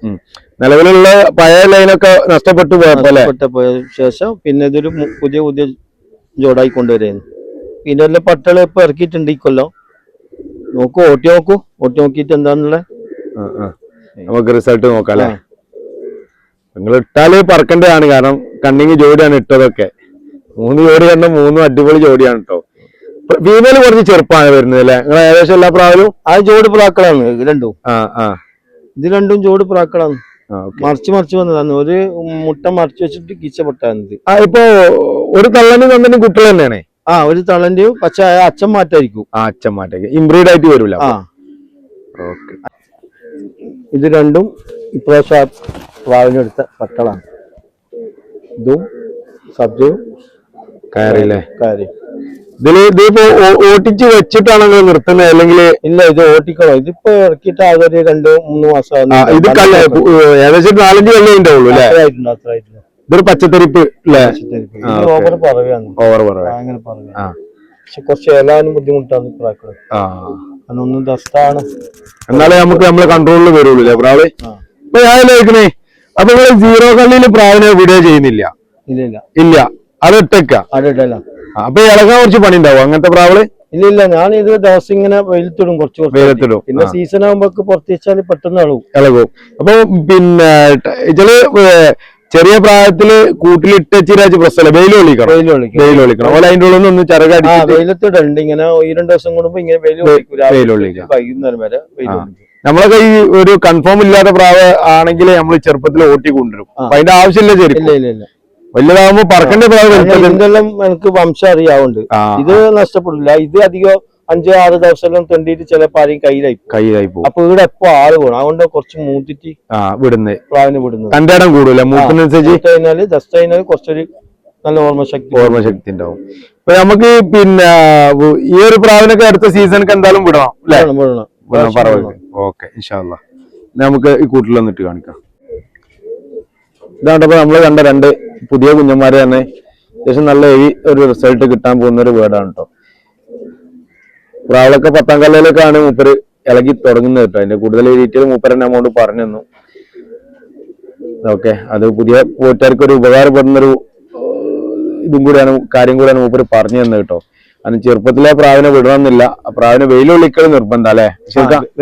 Speaker 1: നിലവിലുള്ള പഴയ ലൈനൊക്കെ നഷ്ടപ്പെട്ടു പോയ
Speaker 2: ശേഷം പിന്നെ ഇതൊരു പുതിയ ജോഡായി കൊണ്ടുവരുന്നു. പിന്നെ വല്ല പട്ടകൾ ഇപ്പൊ ഇറക്കിയിട്ടുണ്ട് ഈ കൊല്ലം. ഓട്ടി നോക്കിയിട്ട് എന്താന്നുള്ള
Speaker 1: നമുക്ക് റിസൾട്ട് നോക്കാം അല്ലെ? നിങ്ങൾ ഇട്ടാല് പറക്കേണ്ടതാണ്. കാരണം കണ്ണിങ് ജോഡിയാണ് ഇട്ടതൊക്കെ. 3 ജോഡി കണ്ട 3 അടിപൊളി ജോഡിയാണ് കേട്ടോ. ഫീമെയിൽ കുറച്ച് ചെറുപ്പമാണ് വരുന്നത് അല്ലെ? നിങ്ങൾ ഏകദേശം എല്ലാ പ്രാവിലും
Speaker 2: ജോഡ് പ്രാക്കളാണ് രണ്ടും. ഇത് രണ്ടും ജോഡ് പ്രാക്കളാണ്. മറിച്ച് വന്നതാണ്. ഒരു മുട്ട മറിച്ച് വെച്ചിട്ട് കിച്ചപ്പെട്ടാണ്.
Speaker 1: ഇപ്പൊ ഒരു തള്ളനും തന്തനും കുട്ടികൾ തന്നെയാണ്.
Speaker 2: ഒരു തള്ളന്റെയും പക്ഷെ അച്ഛൻ മാറ്റായിരിക്കും.
Speaker 1: അച്ഛൻ മാറ്റായിരിക്കും. ഇംബ്രീഡ് ആയിട്ട് വരില്ല.
Speaker 2: ഇത് രണ്ടും ഇപ്രാവശ്യം പ്രാവിനെടുത്ത പട്ടളാണ്. ഇതും സബ്ജയും
Speaker 1: കയറിയില്ലേ?
Speaker 2: കയറി.
Speaker 1: ഇതിപ്പോ ഓട്ടിച്ച് വെച്ചിട്ടാണ് നിർത്തുന്നത് അല്ലെങ്കിൽ?
Speaker 2: ഇല്ല, ഇത് ഓട്ടിക്കണം. ഇതിപ്പോ ഇറക്കിയിട്ട് ആകെ 2-3 മാസം.
Speaker 1: ഇത് ഏകദേശം 4-5 കൊല്ലം ഉണ്ടാവുള്ളൂ അല്ലേ?
Speaker 2: അത്ര ആയിട്ടില്ല.
Speaker 1: ഇതൊരു പച്ചത്തെരിപ്പ്
Speaker 2: ഓവർ പറയാണ്. പക്ഷെ കുറച്ച് ഏലാനും ബുദ്ധിമുട്ടാണ് ഇപ്രാക്കള്. ഒന്നും ദസ്താണ്.
Speaker 1: എന്നാലേ നമുക്ക് നമ്മളെ കൺട്രോളിൽ വരുള്ളൂ പ്രാവ്. ഇപ്പൊ ഞാൻ ചോദിക്കണേ, അപ്പൊ നിങ്ങൾ 0 കള്ളിയിൽ പ്രാവിനെ വീഡിയോ ചെയ്യുന്നില്ല? ഇല്ല, അത് ഇട്ടേക്ക. അപ്പൊ ഇളകാൻ കുറച്ച് പണി ഉണ്ടാവും അങ്ങനത്തെ പ്രാവള്?
Speaker 2: ഇല്ല, ഞാൻ ഇത് ദിവസം ഇങ്ങനെ വെയിലത്തിടും. വെയിലത്തിടും. പിന്നെ സീസൺ ആകുമ്പോ പുറത്ത് വെച്ചാൽ പെട്ടെന്ന് ഇളകും.
Speaker 1: അപ്പൊ പിന്നെ ഇതില് ചെറിയ പ്രായത്തില് കൂട്ടിലിട്ടച്ചിരാച്ച് പ്രശ്നമല്ല. വെയിൽ ഒളിക്കണം. ഓല അതിന്റെ ഉള്ളിൽ നിന്ന് ചിറകടി
Speaker 2: വെയിലത്തിടണ്ട്. ഇങ്ങനെ 2 ദിവസം കൂടുമ്പോ ഇങ്ങനെ വെയിൽ ഒളിക്കും. വൈകുന്നേരം വരെ
Speaker 1: നമ്മളൊക്കെ ഈ ഒരു കൺഫേം ഇല്ലാത്ത പ്രാവ് ആണെങ്കിൽ നമ്മൾ ചെറുപ്പത്തിൽ ഓട്ടി കൊണ്ടുവരും. അപ്പൊ അതിന്റെ ആവശ്യമില്ല. ശരി, വലുതാവുമ്പോ പറക്കേണ്ട പ്രാവ്
Speaker 2: ഇതെല്ലാം എനിക്ക് വംശം അറിയാവുണ്ട്. ഇത് നഷ്ടപ്പെടില്ല. ഇത് അധികം 5-6 ദിവസം തെണ്ടിയിട്ട് ചിലപ്പോ ആരെയും കയ്യിലായി പോകും. അപ്പൊ ഇവിടെ എപ്പോ ആള് പോകണം. അതുകൊണ്ട് കുറച്ച് മൂത്തിട്ട്
Speaker 1: വിടുന്നത്
Speaker 2: പ്രാവിനെ വിടുന്നത്.
Speaker 1: തന്റെ ഇടം കൂടുതല മൂത്തിനനുസരിച്ച്
Speaker 2: കഴിഞ്ഞാല് കുറച്ചൊരു നല്ല ഓർമ്മശക്തി
Speaker 1: ഉണ്ടാവും. ഇപ്പൊ നമുക്ക് പിന്നെ ഈ ഒരു പ്രാവിനൊക്കെ അടുത്ത സീസണൊക്കെ എന്തായാലും വിടണം. ഓക്കെ, ഇൻഷാ അല്ലാഹ്. നമുക്ക് ഈ കൂട്ടിൽ വന്നിട്ട് കാണിക്കാം. ഇതാണ്ടപ്പോ നമ്മള് കണ്ട 2 പുതിയ കുഞ്ഞന്മാര് തന്നെ അത്യാവശ്യം നല്ല ഒരു റിസൾട്ട് കിട്ടാൻ പോകുന്ന ഒരു വേർഡാണ് കേട്ടോ. പ്രാവളൊക്കെ 10ാം കല്ലയിലേക്കാണ് മൂപ്പര് ഇളകി തുടങ്ങുന്നത് കേട്ടോ. അതിന്റെ കൂടുതൽ ഡീറ്റെയിൽ മൂപ്പരന്നെ അമൗണ്ട് പറഞ്ഞു തന്നു. ഓക്കെ, അത് പുതിയ പോറ്റാർക്ക് ഒരു ഉപകാരപ്പെടുന്നൊരു കാര്യം കൂടെയാണ് മൂപ്പര് പറഞ്ഞു തന്നത് കേട്ടോ. അതിന് ചെറുപ്പത്തിലെ പ്രാവിനെ വിടണമെന്നില്ല. പ്രാവിനെ വെയിലൊള്ളിക്കൽ നിർബന്ധം അല്ലെ?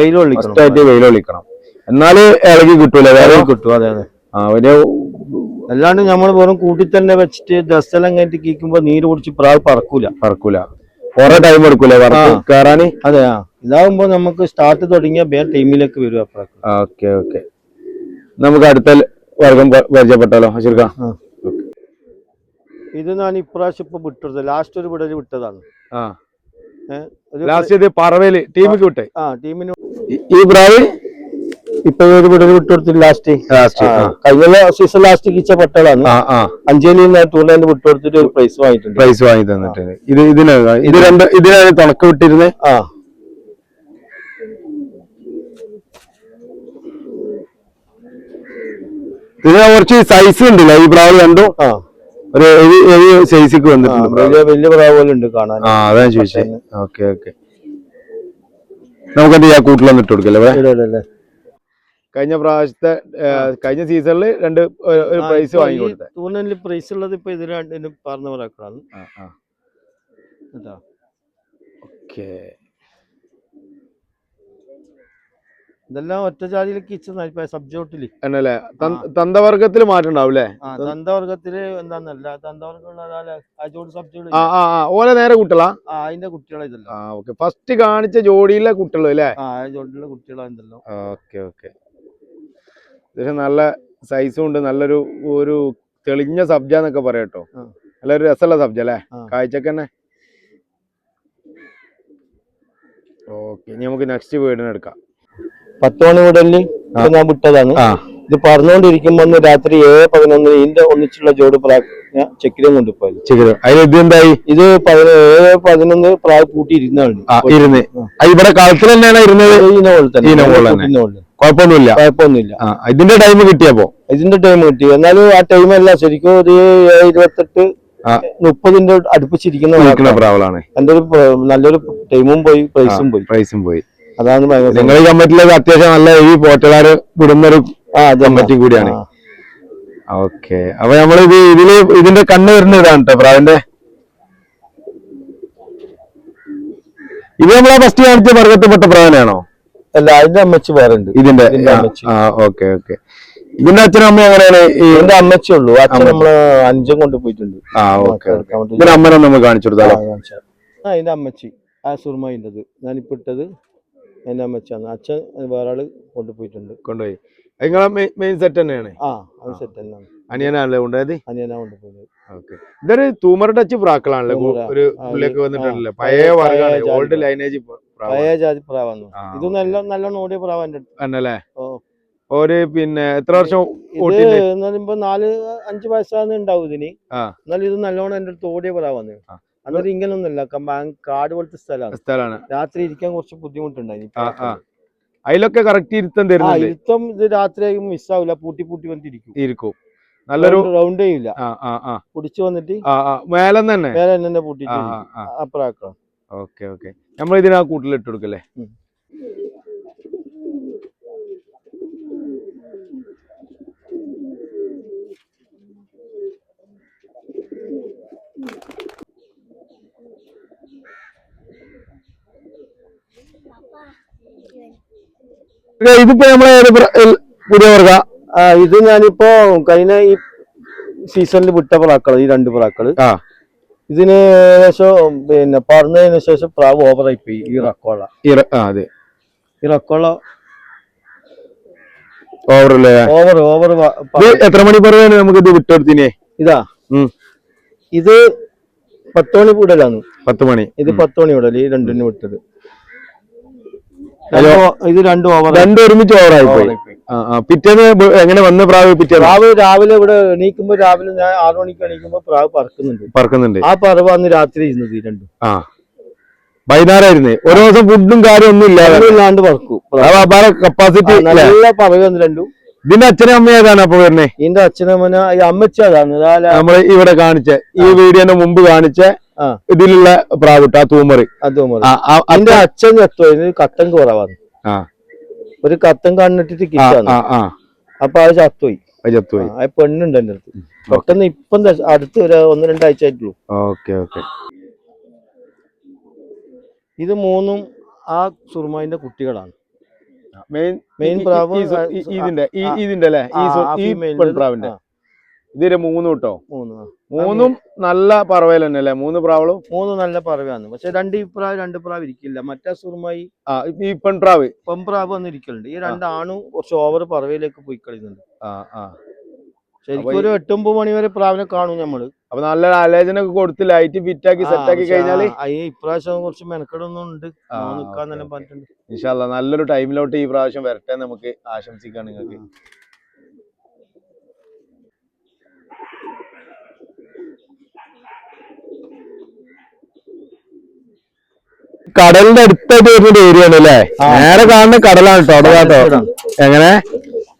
Speaker 1: വെയിലൊള്ളിക്കണം. എന്നാല് ഇളകി കിട്ടൂല. വേറെ കിട്ടും.
Speaker 2: അതെ.
Speaker 1: ഒരു
Speaker 2: അല്ലാണ്ട് നമ്മൾ വെറും കൂട്ടി തന്നെ വെച്ചിട്ട് ദസ്തെല്ലാം കഴിഞ്ഞിട്ട് കീക്കുമ്പോ നീര് കുടിച്ച് പ്രാവ് പറക്കൂല.
Speaker 1: കുറെ ടൈം എടുക്കൂലേ കയറാന്?
Speaker 2: അതെ. ഇതാകുമ്പോ നമുക്ക് സ്റ്റാർട്ട് തുടങ്ങിയ വേറെ ടൈമിലേക്ക് വരും അപ്പുറം.
Speaker 1: ഓക്കെ. നമുക്ക് അടുത്ത വർഗം പരിചയപ്പെട്ടാലോ ശരിക്കാ?
Speaker 2: ഇത് ഞാൻ ഇപ്രാവശ്യം ഇപ്പൊ വിട്ടത് ലാസ്റ്റ് ഒരു വിടല് വിട്ടതാണ്.
Speaker 1: ലാസ്റ്റ് പറവയില് ടീമിക്ക് വിട്ടേ.
Speaker 2: ടീമിന്
Speaker 1: ഈ പ്രാവ്
Speaker 2: ഇപ്പൊ ഒരു വിടല് വിട്ടുകൊടുത്തിട്ട് ലാസ്റ്റ് കഴിഞ്ഞ സീസൺ ലാസ്റ്റ് കിച്ച പട്ടകളാണ്. അഞ്ചേലി ടൂർണമെന്റ് വിട്ടുകൊടുത്തിട്ട് ഒരു പ്രൈസ് വാങ്ങി
Speaker 1: തന്നിട്ടുണ്ട്. ഇതിനാണ് തുണക്ക് വിട്ടിരുന്നത്. ഇതിന് കുറച്ച് സൈസ് ഉണ്ടല്ലോ ഈ പ്രാവ് രണ്ടും. ഒരു സൈസിക്ക് വന്നിട്ടുണ്ട്.
Speaker 2: വലിയ പ്രാവ് പോലെ ഉണ്ട് കാണാൻ.
Speaker 1: അതാ ചോദിച്ചേ. ഓക്കെ. നമുക്ക് എന്ത് ചെയ്യാം, കൂട്ടിലൊന്നും ഇട്ട് കൊടുക്കല്ലേ? കഴിഞ്ഞ സീസണില് ഒരു പ്രൈസ് വാങ്ങി കൊടുത്തത്.
Speaker 2: ടൂർണമെന്റിൽ പ്രൈസ് ഉള്ളത് ഇപ്പൊ ഇത് രണ്ടിനും പറഞ്ഞ പ്രാക്കളാണ്.
Speaker 1: ഓക്കെ.
Speaker 2: ഇതെല്ലാം ഒറ്റ ജാതിയിലേക്ക് ഇച്ച സബ്ജോട്ടില്
Speaker 1: എന്നല്ലേ തന്തവർഗത്തില് മാറ്റം ഉണ്ടാവൂലേ?
Speaker 2: തന്തവർഗത്തില് എന്താന്നല്ല തന്തവർഗമുള്ള സബ്ജോട്
Speaker 1: ഓലെ നേരെ കുട്ടികളാ?
Speaker 2: അതിന്റെ കുട്ടികളെ ഇതല്ലോ.
Speaker 1: ഓക്കെ. ഫസ്റ്റ് കാണിച്ച ജോഡിയിലെ കുട്ടികള് അല്ലേ?
Speaker 2: ജോഡിയിലെ കുട്ടികളാണല്ലോ.
Speaker 1: ഓക്കെ. നല്ല സൈസും ഉണ്ട്. നല്ലൊരു ഒരു തെളിഞ്ഞ സബ്ജ എന്നൊക്കെ പറയാട്ടോ. നല്ലൊരു രസമുള്ള സബ്ജ അല്ലേ കാഴ്ചക്ക് തന്നെ. ഓക്കെ. ഇനി നമുക്ക് നെക്സ്റ്റ് വീടിന് എടുക്കാം.
Speaker 2: 10 മണി മുതല് ഞാൻ വിട്ടതാണ്. ഇത് പറഞ്ഞുകൊണ്ടിരിക്കുമ്പോ രാത്രി 7:11 ഇതിന്റെ ഒന്നിച്ചുള്ള ജോഡ് ചെക്കിലും കൊണ്ടുപോയത്. ഇത് 7:11 പ്രാവ് കൂട്ടി ഇരുന്നാണ്.
Speaker 1: ഇവിടെ കളത്തിൽ തന്നെയാണ് ഇരുന്നത്. കുഴപ്പമൊന്നുമില്ല. ഇതിന്റെ ടൈം കിട്ടിയപ്പോ ഇതിന്റെ
Speaker 2: ടൈം കിട്ടി. എന്നാലും ആ ടൈമല്ല, ശരിക്കും ഒരു 27-30 അടുപ്പിച്ചിരിക്കുന്ന
Speaker 1: പ്രാവളാണ്.
Speaker 2: എന്റെ ഒരു നല്ലൊരു ടൈമും പോയി, പ്രൈസും പോയി. അതാണ്
Speaker 1: നിങ്ങൾ ഈ കമ്മിറ്റിയിലൊക്കെ അത്യാവശ്യം നല്ല ഈ പോറ്റക്കാര് വിടുന്നൊരു കമ്മിറ്റി കൂടിയാണ്. ഓക്കെ. അപ്പൊ നമ്മളിത് ഇതിന്റെ കണ്ണ് വരുന്ന ഇതാണ് കേട്ടോ പ്രാവിന്റെ. ഇത് നമ്മളാ ഫസ്റ്റ് കാണിച്ച വർഗത്തിൽപ്പെട്ട പ്രാവനാണോ?
Speaker 2: അല്ല, അതിന്റെ അമ്മച്ചി വേറെ ഉണ്ട്.
Speaker 1: ഇതിന്റെ ഓക്കെ. ഇതിന്റെ അച്ഛനും അമ്മ എങ്ങനെയാണ്?
Speaker 2: ഇതിന്റെ അമ്മച്ചി ഉള്ളൂ. അച്ഛൻ നമ്മള് 5 കൊണ്ട് പോയിട്ടുണ്ട്.
Speaker 1: ഇതിന്റെ അമ്മനെ നമ്മൾ കാണിച്ചു കൊടുത്താലോ?
Speaker 2: അതിന്റെ അമ്മച്ചി ആ സുർമയിൻ്റെത് ഞാനിപ്പോ ഇട്ടത് എന്റെ അമ്മച്ചാണ്. അച്ഛൻ വേറെ ആള് കൊണ്ടുപോയിട്ടുണ്ട്.
Speaker 1: കൊണ്ടുപോയി. നിങ്ങളെ മെയിൻ സെറ്റ് തന്നെയാണ്?
Speaker 2: അത് സെറ്റ് തന്നെയാണ്.
Speaker 1: അനിയനാണല്ലേ കൊണ്ടുപോയത്?
Speaker 2: അനിയനാ കൊണ്ടുപോയത്.
Speaker 1: ഓക്കെ. ഇതൊരു തൂമർ ടച്ച് പ്രാക്കളാണല്ലേ? ഒരു ഉള്ളിലേക്ക് വന്നിട്ടുണ്ടല്ലേ? പഴയ വർഗ്ഗമാണ്, ഓൾഡ് ലൈനേജ്
Speaker 2: പഴയ ജാതി പ്രാവാണ്. ഇത് നല്ലോണം ഓടിയ പ്രാവന്റെ
Speaker 1: അല്ലേ? ഒരു പിന്നെ എത്ര വർഷം?
Speaker 2: പറയുമ്പോ 4-5 വയസ്സാണ് ഉണ്ടാവും ഇതിന്. എന്നാലും ഇത് നല്ലോണം എന്റെ അടുത്ത് ഓടിയ പ്രാവാണ്. അന്നേരം ഇങ്ങനൊന്നുമില്ല, കാട് പോലത്തെ സ്ഥലമാണ്. രാത്രി ഇരിക്കാൻ കുറച്ച് ബുദ്ധിമുട്ടുണ്ടായി.
Speaker 1: അതിലൊക്കെ കറക്റ്റ് ഇരുത്തം തരുന്നുണ്ട്.
Speaker 2: ഇരുത്തം ഇത് രാത്രി മിസ്സാവില്ല, പൂട്ടി വന്നിരിക്കും.
Speaker 1: നല്ലൊരു
Speaker 2: റൗണ്ട് ചെയ്യില്ല, കുടിച്ചു വന്നിട്ട്
Speaker 1: മേലെ തന്നെ
Speaker 2: പൂട്ടിട്ട് അപ്പുറം.
Speaker 1: ഓക്കെ. നമ്മൾ ഇതിനാ കൂട്ടിലിട്ട് കൊടുക്കല്ലേ? ഇതിപ്പോ നമ്മളെ പുതിയ വർഗ?
Speaker 2: ഇത് ഞാനിപ്പോ കഴിഞ്ഞ ഈ സീസണിൽ വിട്ട പ്രാക്കള്, ഈ 2 പ്രാക്കള്. ഇതിന് ശേഷം പിന്നെ പറഞ്ഞതിന് ശേഷം പ്രാവ് ഓവറായി പോയി. ഈ റക്കോള ഓവർ.
Speaker 1: എത്ര മണി പറയാണ് നമുക്ക് ഇത് വിട്ടെടുത്തിനെ?
Speaker 2: ഇത് 10 മണി വിടലാണ്.
Speaker 1: 10 മണി.
Speaker 2: ഇത് 10 മണി വിടല്. ഈ 2 വിട്ടത്. ഇത് 2
Speaker 1: ഒരുമിച്ച് ഓവറായി പോയി. പിറ്റേന്ന് എങ്ങനെ വന്ന പ്രാവ്?
Speaker 2: പ്രാവ് രാവിലെ ഇവിടെ എണീക്കുമ്പോ, രാവിലെ ഞാൻ 6 മണിക്ക് എണീക്കുമ്പോ പ്രാവ് പറക്കുന്നുണ്ട്. ആ പറവ് അന്ന് രാത്രി ഇരുന്നത് ഈ 2.
Speaker 1: വൈകുന്നേരമായിരുന്നു. ഓരോ ദിവസം ഫുഡും കാര്യം ഒന്നും
Speaker 2: ഇല്ലാണ്ട് പറക്കും.
Speaker 1: കപ്പാസിറ്റി
Speaker 2: നല്ല പറവ് 2.
Speaker 1: ഇതിന്റെ അച്ഛനും അമ്മ ഏതാണ് അപ്പൊ വരുന്നേ?
Speaker 2: ഇതിന്റെ അച്ഛനമ്മ അമ്മച്ച അതാണ്
Speaker 1: നമ്മള് ഇവിടെ കാണിച്ച ഈ വീഡിയോന്റെ മുമ്പ് കാണിച്ച ഇതിലുള്ള പ്രാവുട്ട തൂമറ്.
Speaker 2: അതിന്റെ അച്ഛൻ ചത്തുപോയി. കത്തൻ കുറവാണ്. ഒരു കത്തൻ കണ്ണിട്ടിട്ട് കിട്ടാണ്. അപ്പൊ അത് ചത്തുപോയി. പെണ്ണുണ്ട് എന്റെ അടുത്ത്. പെട്ടെന്ന് ഇപ്പം അടുത്ത് 1-2 ആഴ്ച ആയിട്ടുള്ളൂ. ഇത് 3ഉം ആ സുർമാന്റെ കുട്ടികളാണ്.
Speaker 1: മെയിൻ പ്രാവ് ഇതിന്റെ ഇതിന് 3 കേട്ടോ.
Speaker 2: 3
Speaker 1: മൂന്നും നല്ല പറവയിൽ തന്നെ അല്ലേ? 3 പ്രാവളും
Speaker 2: 3 നല്ല പറവയാണ്. പക്ഷെ 2 പ്രാവ് ഇരിക്കില്ല. മറ്റേ സുറുമായി
Speaker 1: ഈ പെൺപ്രാവ്
Speaker 2: പെൺപ്രാവ് വന്നിരിക്കലുണ്ട്. ഈ 2 ആണും കുറച്ച് ഓവർ പറവയിലേക്ക് പോയി കളിക്കുന്നുണ്ട്. ശരിക്കും ഒരു 8-9 മണി വരെ പ്രാവിനെ കാണും നമ്മള്.
Speaker 1: അപ്പൊ നല്ല ആലോചനൊക്കെ കൊടുത്ത് ലൈറ്റ് ഫിറ്റ് ആക്കി സെറ്റ് ആക്കി കഴിഞ്ഞാല്
Speaker 2: ഇപ്രാവശ്യം കുറച്ച് മെനക്കെടൊന്നും ഉണ്ട്. നിക്കാൻ തന്നെ പറഞ്ഞിട്ടുണ്ട്.
Speaker 1: ഇൻഷാ അല്ലാ നല്ലൊരു ടൈമിലോട്ട് ഈ പ്രാവശ്യം വരട്ടെ നമുക്ക് ആശംസിക്കാം നിങ്ങൾക്ക്. കടലിന്റെ അടുത്തായിട്ട് വരുന്ന ഏരിയ ആണ് അല്ലേ? നേരെ കാണുന്ന കടലാണ് കേട്ടോ. എങ്ങനെ?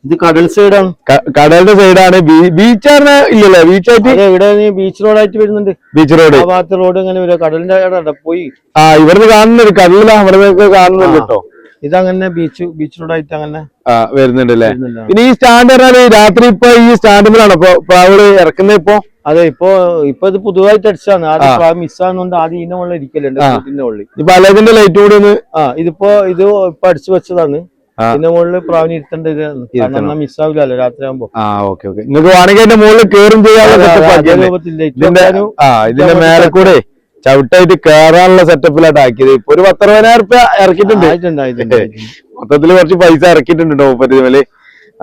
Speaker 2: ഇത് കടൽ സൈഡാണ്.
Speaker 1: കടലിന്റെ സൈഡാണ്. ബീച്ചാണ് ഇല്ലല്ലേ? ബീച്ചായിട്ട്
Speaker 2: ഇവിടെ ബീച്ച് റോഡായിട്ട് വരുന്നുണ്ട്.
Speaker 1: ബീച്ച് റോഡ് ആ
Speaker 2: ഭാഗത്ത് റോഡ് ഇങ്ങനെ വരും. കടലിന്റെ പോയി
Speaker 1: ഇവിടുന്ന് കാണുന്നുണ്ട്. കടലിൽ അവിടെ കാണുന്നുണ്ട് കേട്ടോ.
Speaker 2: ഇതങ്ങനെ ബീച്ച് റോഡായിട്ട് അങ്ങനെ
Speaker 1: വരുന്നുണ്ട് അല്ലേ? പിന്നെ ഈ സ്റ്റാൻഡ് പറഞ്ഞാല് രാത്രി ഇപ്പൊ ഈ സ്റ്റാൻഡിലാണ് ഇപ്പൊ പ്രാവുകള് ഇറക്കുന്നത് ഇപ്പൊ.
Speaker 2: അതെ, ഇപ്പൊ ഇത് പുതുതായിട്ട് അടിച്ചാണ്. ആദ്യം പ്രാവ് മിസ്സാകുന്നോണ്ട് ആദ്യം ഇതിന്റെ മുകളിൽ ഇരിക്കലുണ്ട്. ഇതിന്റെ മുകളിൽ
Speaker 1: ഇപ്പൊ അലതിന്റെ ലൈറ്റ് കൂടി ഒന്ന്
Speaker 2: ഇത് ഇപ്പൊ അടിച്ചു വെച്ചതാണ്. ഇതിന്റെ മുകളിൽ പ്രാവിന് ഇരുത്തേണ്ടത് മിസ്സാവില്ലല്ലോ രാത്രി ആകുമ്പോ.
Speaker 1: നിങ്ങൾക്ക് വേണമെങ്കിൽ അതിന്റെ മുകളിൽ കേറും ചെയ്യാനുള്ള ഇതിന്റെ മേലെ കൂടെ ചവിട്ടായിട്ട് കേറാനുള്ള സെറ്റപ്പിലായിട്ട് ആക്കിയത്. ഇപ്പൊ ഒരു 10-15,000 റുപ്യ ഇറക്കിയിട്ടുണ്ട്. മൊത്തത്തില് കുറച്ച് പൈസ ഇറക്കിയിട്ടുണ്ടോ ഇതില്?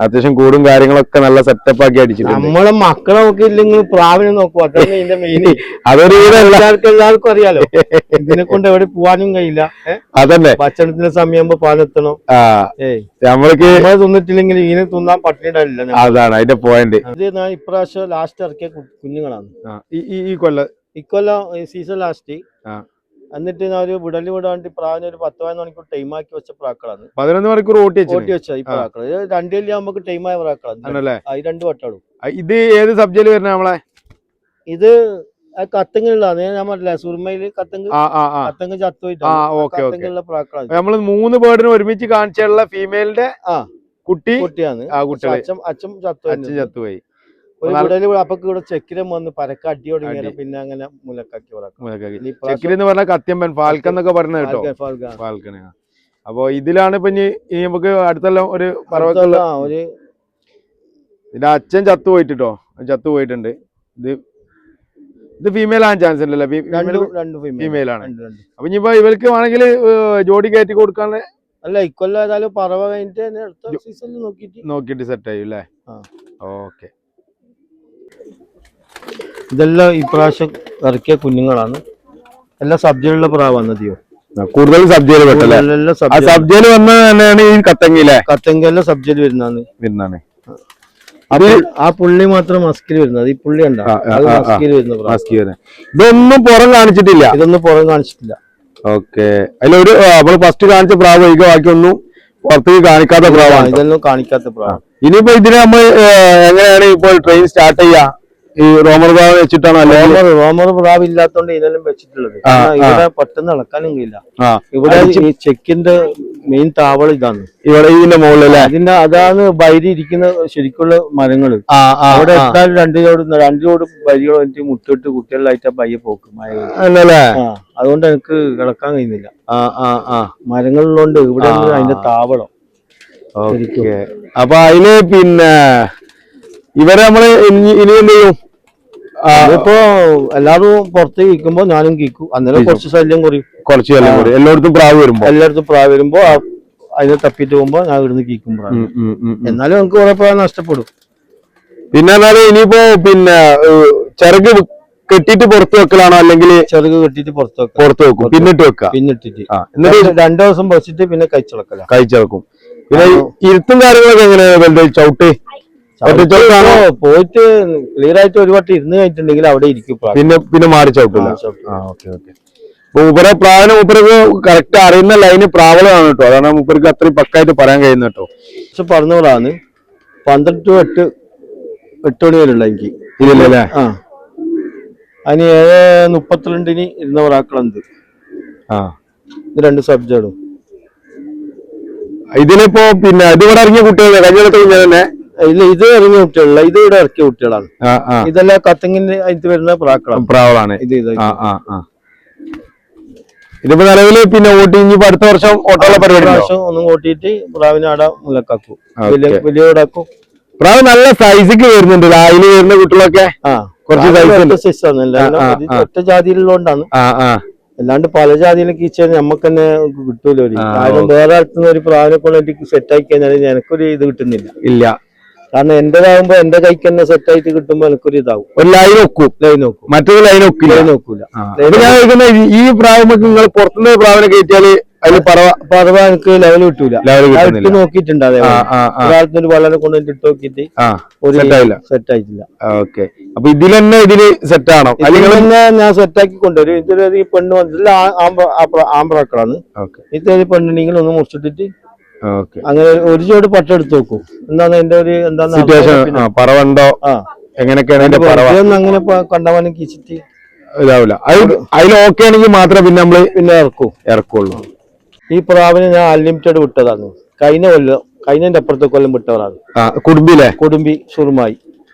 Speaker 1: അത്യാവശ്യം കൂടും കാര്യങ്ങളൊക്കെ നല്ല സെറ്റപ്പ് ആക്കി അടിച്ചിട്ടുണ്ട്.
Speaker 2: നമ്മളെ മക്കളെ നോക്കിയില്ലെങ്കിൽ പ്രാവിനെ നോക്കും. അതാണ് ഇതിന്റെ മെയിൻ.
Speaker 1: അതൊരു
Speaker 2: എല്ലാവർക്കും അറിയാലോ. ഇതിനെ കൊണ്ട് എവിടെ പോവാനും കഴിയില്ല.
Speaker 1: അതന്നെ
Speaker 2: ഭക്ഷണത്തിന്റെ സമയമാകുമ്പോ പാലെത്തണം.
Speaker 1: നമ്മൾക്ക്
Speaker 2: തിന്നിട്ടില്ലെങ്കിൽ ഇതിനെ തിന്നാൻ പട്ടിണിയില്ല.
Speaker 1: അതാണ് അതിന്റെ പോയിന്റ്.
Speaker 2: ഇത് ഞാൻ ഇപ്രാവശ്യം ലാസ്റ്റ് ഇറക്കിയ കുഞ്ഞുങ്ങളാണ്.
Speaker 1: ഇക്കൊല്ലം
Speaker 2: സീസൺ ലാസ്റ്റ്. എന്നിട്ട് ഞാൻ ഒരു വിടാണ്ട് പ്രാവിന് ഒരു 10-11 മണിക്കൂർ ടൈം ആക്കി വെച്ച പ്രാക്കളാണ്.
Speaker 1: 11 മണിക്കൂർ ഓട്ടി
Speaker 2: വെച്ച ഈ പ്രാക്കള് 2 കൊല്ലം നമുക്ക് ടൈം ആയ പ്രാക്കളാണ്. 2 വട്ടാടും.
Speaker 1: ഇത് ഏത് സബ്ജക്റ്റിൽ വരുന്ന നമ്മളെ?
Speaker 2: ഇത് കത്തങ്ങളുള്ളതാണ്. ഞാൻ പറഞ്ഞില്ല സുർമയില് കത്തങ്ങ് ചത്തുപോയിട്ടുള്ള പ്രാക്കളാണ്.
Speaker 1: നമ്മള് 3 ബേർഡിന് ഒരുമിച്ച് കാണിച്ചുള്ള ഫീമെയിലിന്റെ കുട്ടിയാണ്.
Speaker 2: അച്ഛൻ ചത്തുപോയി. അപ്പൊ ഇവിടെ ചെക്കിരം വന്ന് പരക്ക അടി തുടങ്ങിയാലും പിന്നെ അങ്ങനെ
Speaker 1: മുലക്കാക്കി കത്യമ്പൻ ഫാൽക്കൻ എന്നൊക്കെ പറഞ്ഞത് കേട്ടോ. ഫാൽക്കൻ. അപ്പൊ ഇതിലാണ് ഇപ്പൊ നമുക്ക് അടുത്തെല്ലാം ഒരു ഇതിന്റെ അച്ഛൻ ചത്തുപോയിട്ടോ. ചത്തുപോയിട്ടുണ്ട്. ഇത് ഫീമെയിൽ ആകാൻ ചാൻസ് ഉണ്ടല്ലോ? ഫീമെയിൽ ആണ്. അപ്പൊ ഇനിയിപ്പോ ഇവർക്ക് വേണമെങ്കിൽ ജോഡി കയറ്റി കൊടുക്കാൻ
Speaker 2: അല്ല ഇക്കൊല്ലം ഏതായാലും പറവ കഴിഞ്ഞിട്ട് അടുത്ത സീസണിൽ
Speaker 1: നോക്കിയിട്ട് സെറ്റ് ആയി അല്ലേ? ഓക്കെ.
Speaker 2: ഇതെല്ലാം ഇപ്രാവശ്യം ഇറക്കിയ കുഞ്ഞുങ്ങളാണ്. എല്ലാം സബ്ജയിലുള്ള പ്രാവാണ്.
Speaker 1: കൂടുതൽ സബ്ജയിൽ സബ്ജയിൽ വന്നത് തന്നെയാണ് ഈ
Speaker 2: കത്തങ്കയെല്ലാം സബ്ജയിൽ വരുന്നതാണ്. ആ പുള്ളി മാത്രം മസ്കിൽ വരുന്നത്. ഈ പുള്ളി
Speaker 1: ഇതൊന്നും പുറം കാണിച്ചിട്ടില്ല. ഓക്കെ. അതിലൊരു നമ്മള് ഫസ്റ്റ് കാണിച്ച പ്രാവ് ഒഴികെ ബാക്കിയൊന്നും പുറത്തേക്ക് കാണിക്കാത്ത പ്രാവാണ്.
Speaker 2: ഇതൊന്നും കാണിക്കാത്ത പ്രാവ്.
Speaker 1: ഇനിയിപ്പോ ഇതിന് നമ്മൾ എങ്ങനെയാണ് ഇപ്പോൾ ട്രെയിൻ സ്റ്റാർട്ട് ചെയ്യാ? ഈ റോമർ പ്രാവ് വെച്ചിട്ടാണോ?
Speaker 2: റോമർ പ്രാവ് ഇല്ലാത്തോണ്ട് ഇതെല്ലാം വെച്ചിട്ടുള്ളത്. ഇവിടെ പെട്ടെന്ന് ഇളക്കാനും കഴിയില്ല. ഇവിടെ ഈ ചെക്കിന്റെ മെയിൻ താവളം ഇതാണ്.
Speaker 1: ഇവിടെ ഇതിന്റെ മുകളിലല്ലേ?
Speaker 2: അതാണ് ബൈരി ഇരിക്കുന്ന ശരിക്കുള്ള മരങ്ങള്. അവിടെ എത്താൻ രണ്ട് ചോട് ബൈരികൾ വന്നിട്ട് മുട്ടിട്ട് കുട്ടികളിലായിട്ട് പയ്യെ പോക്കും. അതുകൊണ്ട് എനിക്ക് കിടക്കാൻ കഴിയുന്നില്ല. മരങ്ങളിലുണ്ട് ഇവിടെ അതിന്റെ താവളം.
Speaker 1: അപ്പൊ അതില് പിന്നെ ഇവരെ നമ്മള് ഇനി എന്ത് ചെയ്യും?
Speaker 2: ഇപ്പോ എല്ലാവരും പുറത്ത് കീക്കുമ്പോ ഞാനും കീക്കും. അന്നേരം കുറച്ച് ശല്യം കുറയും.
Speaker 1: എല്ലായിടത്തും
Speaker 2: പ്രാവ് വരുമ്പോ അതിനെ തപ്പിട്ട് പോകുമ്പോ ഞാൻ ഇവിടുന്ന് കീക്കും പ്രാവ്. എന്നാലും നമുക്ക് കുറെ പ്രാവ് നഷ്ടപ്പെടും.
Speaker 1: പിന്നെ ഇനിയിപ്പോ പിന്നെ ചിറക് കെട്ടിട്ട് പുറത്ത് വെക്കലാണോ? അല്ലെങ്കിൽ
Speaker 2: ചിറക് കെട്ടിട്ട് പുറത്ത്
Speaker 1: വെക്കും പിന്നിട്ട് വെക്കാം.
Speaker 2: എന്നിട്ട് 2 ദിവസം വെച്ചിട്ട് പിന്നെ
Speaker 1: കഴിച്ചിറക്കും. പിന്നെ ഇരുത്തും കാര്യങ്ങളൊക്കെ എങ്ങനെയാ? ചവിട്ട്
Speaker 2: പോയിട്ട് ക്ലിയർ ആയിട്ട് ഒരു വട്ടം ഇരുന്ന് കഴിഞ്ഞിട്ടുണ്ടെങ്കിൽ അവിടെ ഇരിക്കും.
Speaker 1: പിന്നെ മാറി ചവിട്ടില്ല. മൂപ്പരെ പ്രാവിനെ മൂപ്പർക്ക് കറക്റ്റ് അറിയുന്ന ലൈന് പ്രാവളമാണ് കേട്ടോ. അതാണ് മൂപ്പർക്ക് അത്രയും പക്കായിട്ട് പറയാൻ കഴിയുന്ന കേട്ടോ.
Speaker 2: പക്ഷെ പറഞ്ഞോളാണ് 12 to 8 മണി വരെയുള്ള എനിക്ക്
Speaker 1: ഇല്ലല്ലേ?
Speaker 2: അതിന് 7:32 ഇരുന്ന ഒരാക്കളുണ്ട്. ഇത് 2 സബ്ജക്റ്റും.
Speaker 1: ഇതിലിപ്പോ പിന്നെ ഇതിവിടെ ഇറങ്ങിയ കുട്ടികളെ കഴിഞ്ഞ തന്നെ
Speaker 2: ഇല്ല, ഇത് ഇറങ്ങിയ കുട്ടികളല്ല, ഇത് ഇവിടെ ഇറക്കിയ കുട്ടികളാണ്. ഇതെല്ലാം കത്തങ്ങിന്റെ അതിന് വരുന്ന
Speaker 1: പ്രാവളാണ്. ഇതിപ്പോ നിലവില് പിന്നെ ഓട്ടി ഇനിയിപ്പോ അടുത്ത വർഷം ഓട്ടമുള്ള പരിപാടി
Speaker 2: ഒന്നും ഓട്ടിയിട്ട് പ്രാവിനെ ആടെ മുലക്കാക്കും. വലിയ ഇടാക്കും.
Speaker 1: പ്രാവ് നല്ല സൈസിക്ക് വരുന്നുണ്ട് അതില് വരുന്ന കുട്ടികളൊക്കെ കുറച്ച് സൈസ് ഉണ്ട്.
Speaker 2: ഒറ്റ ജാതിയിലുള്ളതുകൊണ്ടാണ്. അല്ലാണ്ട് പല ജാതിയിലും കീച്ചാൽ നമുക്ക് തന്നെ കിട്ടൂലോ. കാരണം വേറെ അടുത്തുനിന്ന് ഒരു പ്രാവിനെ കൊണ്ട് സെറ്റ് ആക്കി കഴിഞ്ഞാൽ എനിക്കൊരു ഇത് കിട്ടുന്നില്ല.
Speaker 1: ഇല്ല,
Speaker 2: കാരണം എന്റേതാകുമ്പോ എന്റെ കൈക്ക് തന്നെ സെറ്റ് ആയിട്ട് കിട്ടുമ്പോ എനിക്കൊരു ഇതാവും.
Speaker 1: ഒരു ലൈൻ നോക്കും, മറ്റൊരു ലൈൻ നോക്കൂല. ഈ പ്രാവ് നിങ്ങൾ പുറത്തുനിന്ന് പ്രാവിനെ കയറ്റിയാല് അതിൽ
Speaker 2: പറവ എനിക്ക് ലെവൽ കിട്ടൂല. ലെവൽ നോക്കിയിട്ടുണ്ട്. അതേപോലെ ഒരു വളരെ കൊണ്ടുവന്നിട്ട് ഇട്ട് നോക്കിയിട്ട് സെറ്റ് ആയിട്ടില്ല.
Speaker 1: ഓക്കെ, അപ്പൊ ഇതിൽ തന്നെ ഇതില് സെറ്റ് ആണോ?
Speaker 2: അല്ലെങ്കിൽ തന്നെ ഞാൻ സെറ്റ് ആക്കി കൊണ്ടുവരും. ഇതൊരു പെണ്ണ് വന്നിട്ടില്ല, ആമ്പ്രാക്കളാണ്. ഇതൊരു പെണ്ണുണ്ടെങ്കിൽ ഒന്ന് മുറിച്ചിട്ടിട്ട് അങ്ങനെ ഒരു ജോഡ് പട്ട എടുത്ത് നോക്കും. എന്താണ് എന്റെ ഒരു എന്താണ്
Speaker 1: പറവുണ്ടോ എങ്ങനെയൊക്കെയാണ്
Speaker 2: അങ്ങനെ കണ്ടവാനും കീച്ചിട്ട്
Speaker 1: ഇതാവില്ല. അതിൽ ഓക്കെ ആണെങ്കിൽ മാത്രമേ പിന്നെ നമ്മള് ഇറക്കുള്ളൂ.
Speaker 2: ഈ പ്രാവിന് ഞാൻ അൺലിമിറ്റഡ് വിട്ടതാണ്. കഴിഞ്ഞതിന്റെ അപ്പുറത്തെ കൊല്ലം വിട്ടവരാണ്. കുടുംബി സുറുമായി.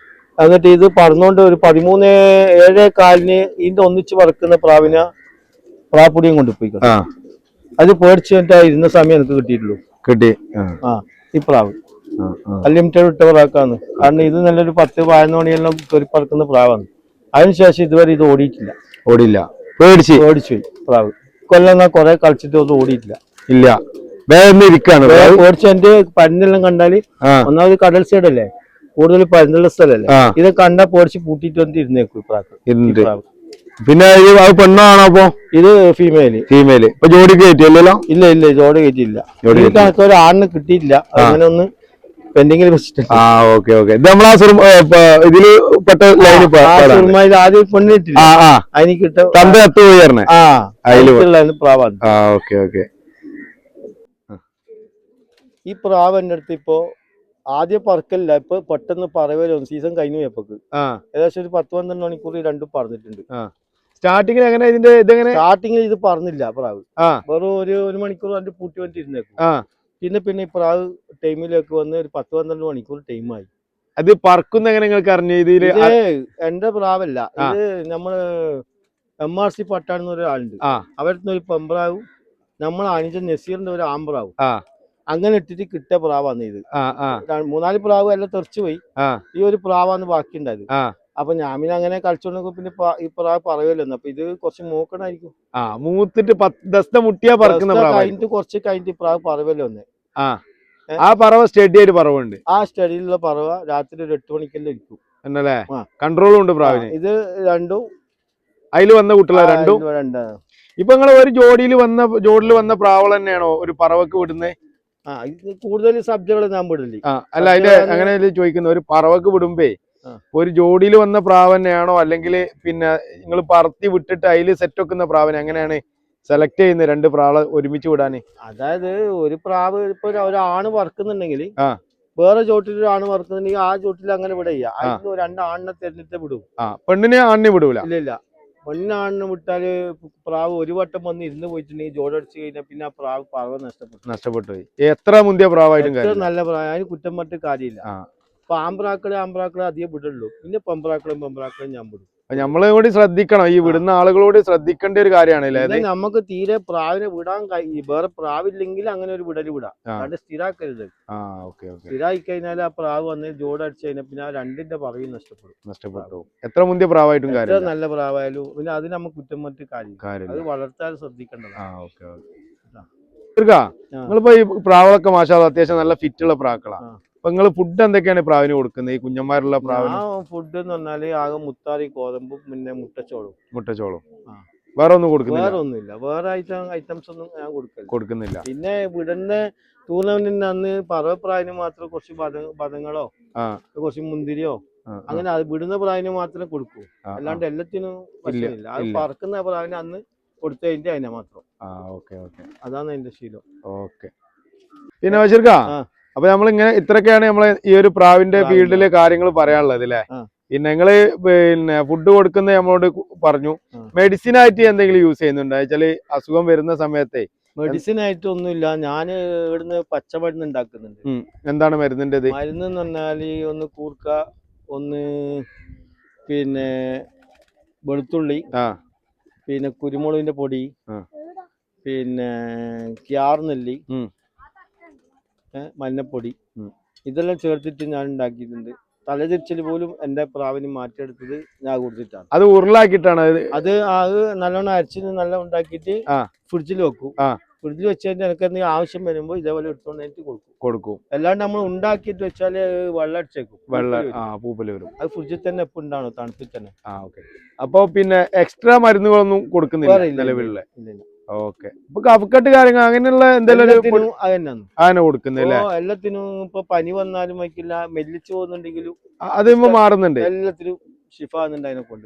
Speaker 2: എന്നിട്ട് ഇത് പറന്നുകൊണ്ട് ഒരു 13:07 ഇതിന്റെ ഒന്നിച്ച് പറക്കുന്ന പ്രാവിനെ പ്രാപ്പൊടിയും കൊണ്ടുപോയി. അത് പേടിച്ചു ഇരുന്ന സമയം എനിക്ക് കിട്ടിയിട്ടുള്ളൂ. ഈ പ്രാവ് അൺലിമിറ്റഡ് വിട്ടവരാക്കാന്ന്. കാരണം ഇത് നല്ലൊരു 10-11 മണിയെല്ലാം കയറി പറക്കുന്ന പ്രാവാണ്. അതിനുശേഷം ഇതുവരെ ഇത് ഓടിയിട്ടില്ല. പേടിച്ചു പ്രാവ്. കൊല്ലം കുറെ കളിച്ചിട്ട് ഒന്നും ഓടിയിട്ടില്ല. പേടിച്ചെന്റെ പരുന്നെല്ലാം കണ്ടാല് ഒന്നാമത് കടൽ സൈഡ് അല്ലേ, കൂടുതൽ പരുന്നുള്ള സ്ഥലല്ലേ, ഇത് കണ്ടാ പേടിച്ച് പൂട്ടിട്ട് വന്നിട്ട് ഇരുന്നേക്കും പ്രാവ്.
Speaker 1: പിന്നെ പെണ്ണാണോ? അപ്പൊ ഇത് ഫീമെയില് ഇപ്പൊ ജോഡി കയറ്റിയല്ലോ?
Speaker 2: ഇല്ല, ജോഡി കയറ്റിയില്ല. എനിക്ക് ഒരു ആണിന് കിട്ടിയിട്ടില്ല. അങ്ങനെ ഒന്ന് പെൻഡിങ്ങിൽ വെച്ചിട്ടുണ്ട്.
Speaker 1: ഇതില് പെട്ട
Speaker 2: ആദ്യം പെണ്ണിട്ടില്ല, അതിന് കിട്ടും പ്രാവാണ്. ഈ പ്രാവ് എന്റെ അടുത്ത് ഇപ്പൊ ആദ്യം പറക്കല്ല, ഇപ്പൊ പെട്ടെന്ന് പറവല്ലോ. സീസൺ കഴിഞ്ഞു പോയപ്പോക്ക് ഏകദേശം ഒരു 10-12 മണിക്കൂർ രണ്ടും പറഞ്ഞിട്ടുണ്ട്. സ്റ്റാർട്ടിങ്ങിൽ ഇത് പറഞ്ഞില്ല പ്രാവ്. വെറും ഒരു മണിക്കൂർ കണ്ട് പൂട്ടി വന്നിട്ട് ഇരുന്നേക്കും. പിന്നെ ഈ പ്രാവ് ടൈമിലേക്ക് വന്ന് ഒരു 10-12 മണിക്കൂർ ടൈമായി.
Speaker 1: അത് പറക്കുന്ന എങ്ങനെ നിങ്ങൾക്ക് അറിഞ്ഞു? ഇതില്
Speaker 2: എന്റെ പ്രാവല്ല, ഇത് നമ്മള് MRC പട്ടാണെന്ന് ഒരാളുണ്ട്. അവരുടെ ഒരു പെമ്പ്രാവും നമ്മളെ അനുജൻ നസീറിന്റെ ഒരു ആമ്പ്രാവും അങ്ങനെ ഇട്ടിട്ട് കിട്ടിയ പ്രാവാന്ന് ഇത്. 3-4 പ്രാവ് എല്ലാം തെറിച്ചു പോയി. ഈ ഒരു പ്രാവാന്ന് ബാക്കി ഉണ്ടായത്. അപ്പൊ ഞാൻ പിന്നെ അങ്ങനെ കളിച്ചോണ്ട് പിന്നെ ഈ പ്രാവ് പറയുമല്ലോ. അപ്പൊ ഇത് കുറച്ച് മൂക്കണായിരിക്കും.
Speaker 1: മൂത്തിട്ട്
Speaker 2: കഴിഞ്ഞിട്ട് കുറച്ച് കഴിഞ്ഞിട്ട് ഈ പ്രാവ് പറവല്ലോ ഒന്ന്.
Speaker 1: ആ പറവ സ്റ്റഡി ആയിട്ട് പറവുണ്ട്.
Speaker 2: ആ സ്റ്റഡിയിലുള്ള പറവ രാത്രി ഒരു 8 മണിക്കെല്ലാം ഇരിക്കും
Speaker 1: എന്നല്ലേ? കൺട്രോളും ഉണ്ട് പ്രാവിന്.
Speaker 2: ഇത് രണ്ടും
Speaker 1: അതിൽ വന്ന കുട്ടികളെ രണ്ടും. ഇപ്പൊ നിങ്ങള് ഒരു ജോഡിയിൽ വന്ന പ്രാവൾ തന്നെയാണോ ഒരു പറവക്ക് വിടുന്നത്?
Speaker 2: കൂടുതൽ സബ്ജകൾ ഞാൻ വിടില്ല.
Speaker 1: അല്ല, അതിന്റെ അങ്ങനെ ചോദിക്കുന്നത്, ഒരു പറവക്ക് വിടുമ്പേ ഒരു ജോഡിയിൽ വന്ന പ്രാവ് തന്നെയാണോ, അല്ലെങ്കിൽ പിന്നെ നിങ്ങൾ പറത്തി വിട്ടിട്ട് അതിൽ സെറ്റ് വെക്കുന്ന പ്രാവിനെ എങ്ങനെയാണ് സെലക്ട് ചെയ്യുന്നത്? 2 പ്രാവ് ഒരുമിച്ച് വിടാന്.
Speaker 2: അതായത് ഒരു പ്രാവ് ഇപ്പൊ ഒരാണ് പറക്കുന്നുണ്ടെങ്കിൽ വേറെ ചോട്ടിൽ ഒരു ആണ് പറക്കുന്നുണ്ടെങ്കിൽ ആ ചോട്ടിൽ അങ്ങനെ വിടുക. 2 ആണിനെ തെരഞ്ഞെടുത്ത് വിടും.
Speaker 1: പെണ്ണിനെ ആണിനെ വിടൂല?
Speaker 2: ഇല്ല, പെണ്ണാണിനെ വിട്ടാല് പ്രാവ് ഒരു വട്ടം വന്ന് ഇരുന്ന് പോയിട്ടുണ്ടെങ്കിൽ ജോഡടിച്ച് കഴിഞ്ഞാൽ പിന്നെ ആ പ്രാവ് പറവ നഷ്ടപ്പെട്ടു പോയി.
Speaker 1: എത്ര മുന്തിയ പ്രാവായിട്ടും
Speaker 2: നല്ല പ്രാവ്, അതിന് കുറ്റം പറഞ്ഞിട്ട് കാര്യമില്ല. അപ്പൊ ആമ്പ്രാക്കളെ അധികം വിടുള്ളൂ. പിന്നെ പെമ്പ്രാക്കളും ഞാൻ വിടും.
Speaker 1: നമ്മളെ കൂടി ശ്രദ്ധിക്കണം, ഈ വിടുന്ന ആളുകളോട് ശ്രദ്ധിക്കേണ്ട ഒരു കാര്യമാണ്.
Speaker 2: നമുക്ക് തീരെ പ്രാവിനെ വിടാൻ വേറെ പ്രാവില്ലെങ്കിൽ അങ്ങനെ ഒരു വിടല് വിടാം. അല്ലാണ്ട് സ്ഥിരാക്കരുത്. സ്ഥിരായി കഴിഞ്ഞാൽ ആ പ്രാവ് വന്ന് ജോഡടിച്ച് കഴിഞ്ഞാൽ പിന്നെ ആ 2ന്റെ പറയും നഷ്ടപ്പെടും.
Speaker 1: എത്ര മുന്തിയ പ്രാവായിട്ടും കാര്യം,
Speaker 2: നല്ല പ്രാവായാലും പിന്നെ അതിന് നമുക്ക് കുറ്റം പറഞ്ഞിട്ട് കാര്യം. അത് വളർത്താൻ ശ്രദ്ധിക്കേണ്ടതാണ്.
Speaker 1: നിങ്ങളിപ്പോ ഈ പ്രാവുകളൊക്കെ മാഷാഅല്ലാഹ് അത്യാവശ്യം നല്ല ഫിറ്റുള്ള പ്രാക്കളാണ്. അപ്പൊ നിങ്ങൾ ഫുഡ് എന്തൊക്കെയാണ് പ്രാവിന് കൊടുക്കുന്നത്, ഈ കുഞ്ഞന്മാരുള്ള പ്രാവിന്?
Speaker 2: ഫുഡ് എന്ന് പറഞ്ഞാല് ആകെ മുത്താറി, ഗോതമ്പും പിന്നെ മുട്ടച്ചോളും.
Speaker 1: വേറെ ഒന്നും കൊടുക്കുന്നില്ല?
Speaker 2: വേറെ ഒന്നുമില്ല, വേറെ ഐറ്റംസ് ഒന്നും ഞാൻ കൊടുക്കുന്നില്ല. പിന്നെ വിടുന്ന ടൂർണമെന്റിന് അന്ന് പറവപ്രാവിന് മാത്രം കുറച്ച് ബദങ്ങളോ കുറച്ച് മുന്തിരിയോ അങ്ങനെ വിടുന്ന പ്രാവിന് മാത്രമേ കൊടുക്കൂ. അല്ലാണ്ട് എല്ലാത്തിനും പറ്റില്ല. അത് പറക്കുന്ന പ്രാവിന് അന്ന് കൊടുത്തതിന്റെ അതിനെ മാത്രം. അതാണ് അതിന്റെ ശീലം.
Speaker 1: പിന്നെ ബഷീർക്കാ, അപ്പൊ നമ്മളിങ്ങനെ ഇത്രയൊക്കെയാണ് നമ്മളെ ഈ ഒരു പ്രാവിന്റെ ഫീൽഡിലെ കാര്യങ്ങൾ പറയാനുള്ളത് അല്ലേ? പിന്നെ നിങ്ങള് ഫുഡ് കൊടുക്കുന്ന നമ്മളോട് പറഞ്ഞു. മെഡിസിൻ ആയിട്ട് എന്തെങ്കിലും യൂസ് ചെയ്യുന്നുണ്ടോ? വെച്ചാല് അസുഖം വരുന്ന സമയത്തെ
Speaker 2: മെഡിസിൻ ആയിട്ടൊന്നുമില്ല. ഞാൻ ഇവിടുന്ന് പച്ചമരുന്ന് ഉണ്ടാക്കുന്നുണ്ട്.
Speaker 1: എന്താണ് മരുന്നിന്റെ
Speaker 2: മരുന്ന് എന്ന് പറഞ്ഞാല് ഒന്ന് കൂർക്ക, ഒന്ന് പിന്നെ വെളുത്തുള്ളി, പിന്നെ കുരുമുളകിന്റെ പൊടി, പിന്നെ ക്യാർനെല്ലി, മഞ്ഞപ്പൊടി, ഇതെല്ലാം ചേർത്തിട്ട് ഞാൻ ഉണ്ടാക്കിയിട്ടുണ്ട്. തലതിരിച്ചൽ പോലും എന്റെ പ്രാവിന് മാറ്റിയെടുത്തത് ഞാൻ കൊടുത്തിട്ടാണ്.
Speaker 1: അത് ഉരുളാക്കിയിട്ടാണ്
Speaker 2: അത് നല്ലോണം അരച്ച് നല്ല ഉണ്ടാക്കിയിട്ട് ഫ്രിഡ്ജിൽ വെക്കും. ഫ്രിഡ്ജിൽ വെച്ചതിന്റെ എനിക്ക് എന്തെങ്കിലും ആവശ്യം വരുമ്പോൾ ഇതേപോലെ എടുത്തോണ്ട് കൊടുക്കും. അല്ലാണ്ട് നമ്മൾ ഉണ്ടാക്കിയിട്ട് വെച്ചാല് വെള്ളം അടിച്ചേക്കും,
Speaker 1: പൂപ്പല് വരും.
Speaker 2: അത് ഫ്രിഡ്ജിൽ തന്നെ എപ്പോൾ ഉണ്ടാണോ തണുപ്പിൽ തന്നെ.
Speaker 1: അപ്പൊ പിന്നെ എക്സ്ട്രാ മരുന്നുകളൊന്നും കൊടുക്കുന്നില്ല നിലവിലുള്ള. ഓക്കെ. ഇപ്പൊ കഫക്കെട്ട് കാര്യങ്ങൾ അങ്ങനെയുള്ള എന്തെങ്കിലും അങ്ങനെ കൊടുക്കുന്നില്ലേ?
Speaker 2: എല്ലാത്തിനും ഇപ്പൊ പനി വന്നാലും വയ്ക്കില്ല, മെല്ലിച്ചു പോകുന്നുണ്ടെങ്കിലും
Speaker 1: അത് മാറുന്നുണ്ട്.
Speaker 2: എല്ലാത്തിനും ഷിഫാന്നുണ്ട് അതിനെ കൊണ്ട്.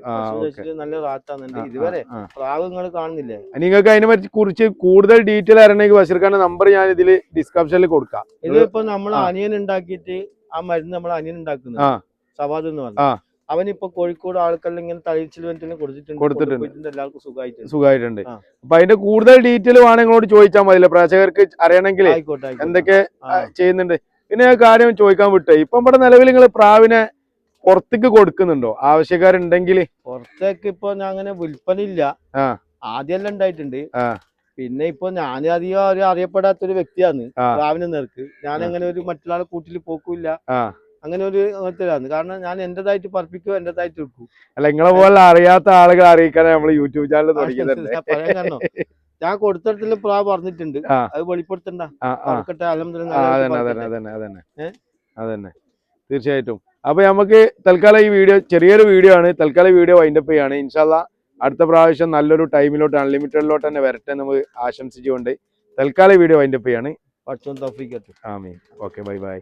Speaker 2: നല്ല റാത്താന്നുണ്ട്. ഇതുവരെ പ്രാവങ്ങൾ കാണുന്നില്ലേ?
Speaker 1: നിങ്ങൾക്ക് അതിനെ കുറിച്ച് കൂടുതൽ ഡീറ്റെയിൽ അറിയണമെങ്കിൽ ബഷീർഖാന്റെ നമ്പർ ഞാൻ ഇതില് ഡിസ്ക്രിപ്ഷനിൽ കൊടുക്കാം.
Speaker 2: ഇതിപ്പോ നമ്മൾ അനിയൻ ഉണ്ടാക്കിയിട്ട് ആ മരുന്ന് നമ്മൾ അനിയൻ ഉണ്ടാക്കുന്നത് സവാദ് എന്ന് പറഞ്ഞു. അവനിപ്പോ കോഴിക്കോട് ആൾക്കെല്ലാം ഇങ്ങനെ തലയിച്ചിൽ കൊടുത്തിട്ടുണ്ട്. എല്ലാവർക്കും
Speaker 1: സുഖമായിട്ടുണ്ട്. അപ്പൊ അതിന്റെ കൂടുതൽ ഡീറ്റെയിൽ വേണം നിങ്ങളോട് ചോദിച്ചാൽ മതിയല്ലോ പ്രേക്ഷകർക്ക് അറിയണമെങ്കിൽ എന്തൊക്കെ ചെയ്യുന്നുണ്ട്. പിന്നെ കാര്യം ചോദിക്കാൻ വിട്ടേ, ഇപ്പൊ ഇവിടെ നിലവിൽ നിങ്ങൾ പ്രാവിനെ പുറത്തേക്ക് കൊടുക്കുന്നുണ്ടോ ആവശ്യക്കാരുണ്ടെങ്കിൽ?
Speaker 2: പുറത്തേക്ക് ഇപ്പൊ ഞാൻ അങ്ങനെ വിൽപ്പനയില്ല. ആദ്യമെല്ലാം ഉണ്ടായിട്ടുണ്ട്. പിന്നെ ഇപ്പൊ ഞാൻ അധികം ഒരു അറിയപ്പെടാത്തൊരു വ്യക്തിയാണ് പ്രാവിനെ നേർക്ക്. ഞാൻ അങ്ങനെ ഒരു മറ്റുള്ള കൂട്ടിൽ പോക്കില്ല. അങ്ങനെ ഒരു അങ്ങനത്തെ കാരണം ഞാൻ എന്റേതായിട്ട് പറപ്പിക്കും, എന്റേതായിട്ട് എടുക്കും.
Speaker 1: അല്ല, നിങ്ങളെ പോലെ അറിയാത്ത ആളുകൾ അറിയിക്കാൻ നമ്മൾ യൂട്യൂബ് ചാനൽ തുടങ്ങിയിട്ടുണ്ട്.
Speaker 2: പറയാൻ കാരണം ഞാൻ കൊടുത്തിടത്തിൽ പ്രാവ് പറഞ്ഞിട്ടുണ്ട്, അത് വെളിപ്പെടുത്തണ്ട.
Speaker 1: അതന്നെ തീർച്ചയായിട്ടും. അപ്പൊ നമുക്ക് തൽക്കാലം ഈ വീഡിയോ ചെറിയൊരു വീഡിയോ ആണ്, തൽക്കാലം വീഡിയോ വൈൻഡപ്പ് ചെയ്യാണ്. ഇൻഷാല്ലാ അടുത്ത പ്രാവശ്യം നല്ലൊരു ടൈമിലോട്ട് അൺലിമിറ്റഡിലോട്ട് തന്നെ വരട്ടെ നമുക്ക് ആശംസിച്ചുകൊണ്ട് തൽക്കാലം വീഡിയോ വൈൻഡപ്പ് ചെയ്യാണ്.
Speaker 2: ആമീൻ.
Speaker 1: Okay, bye by.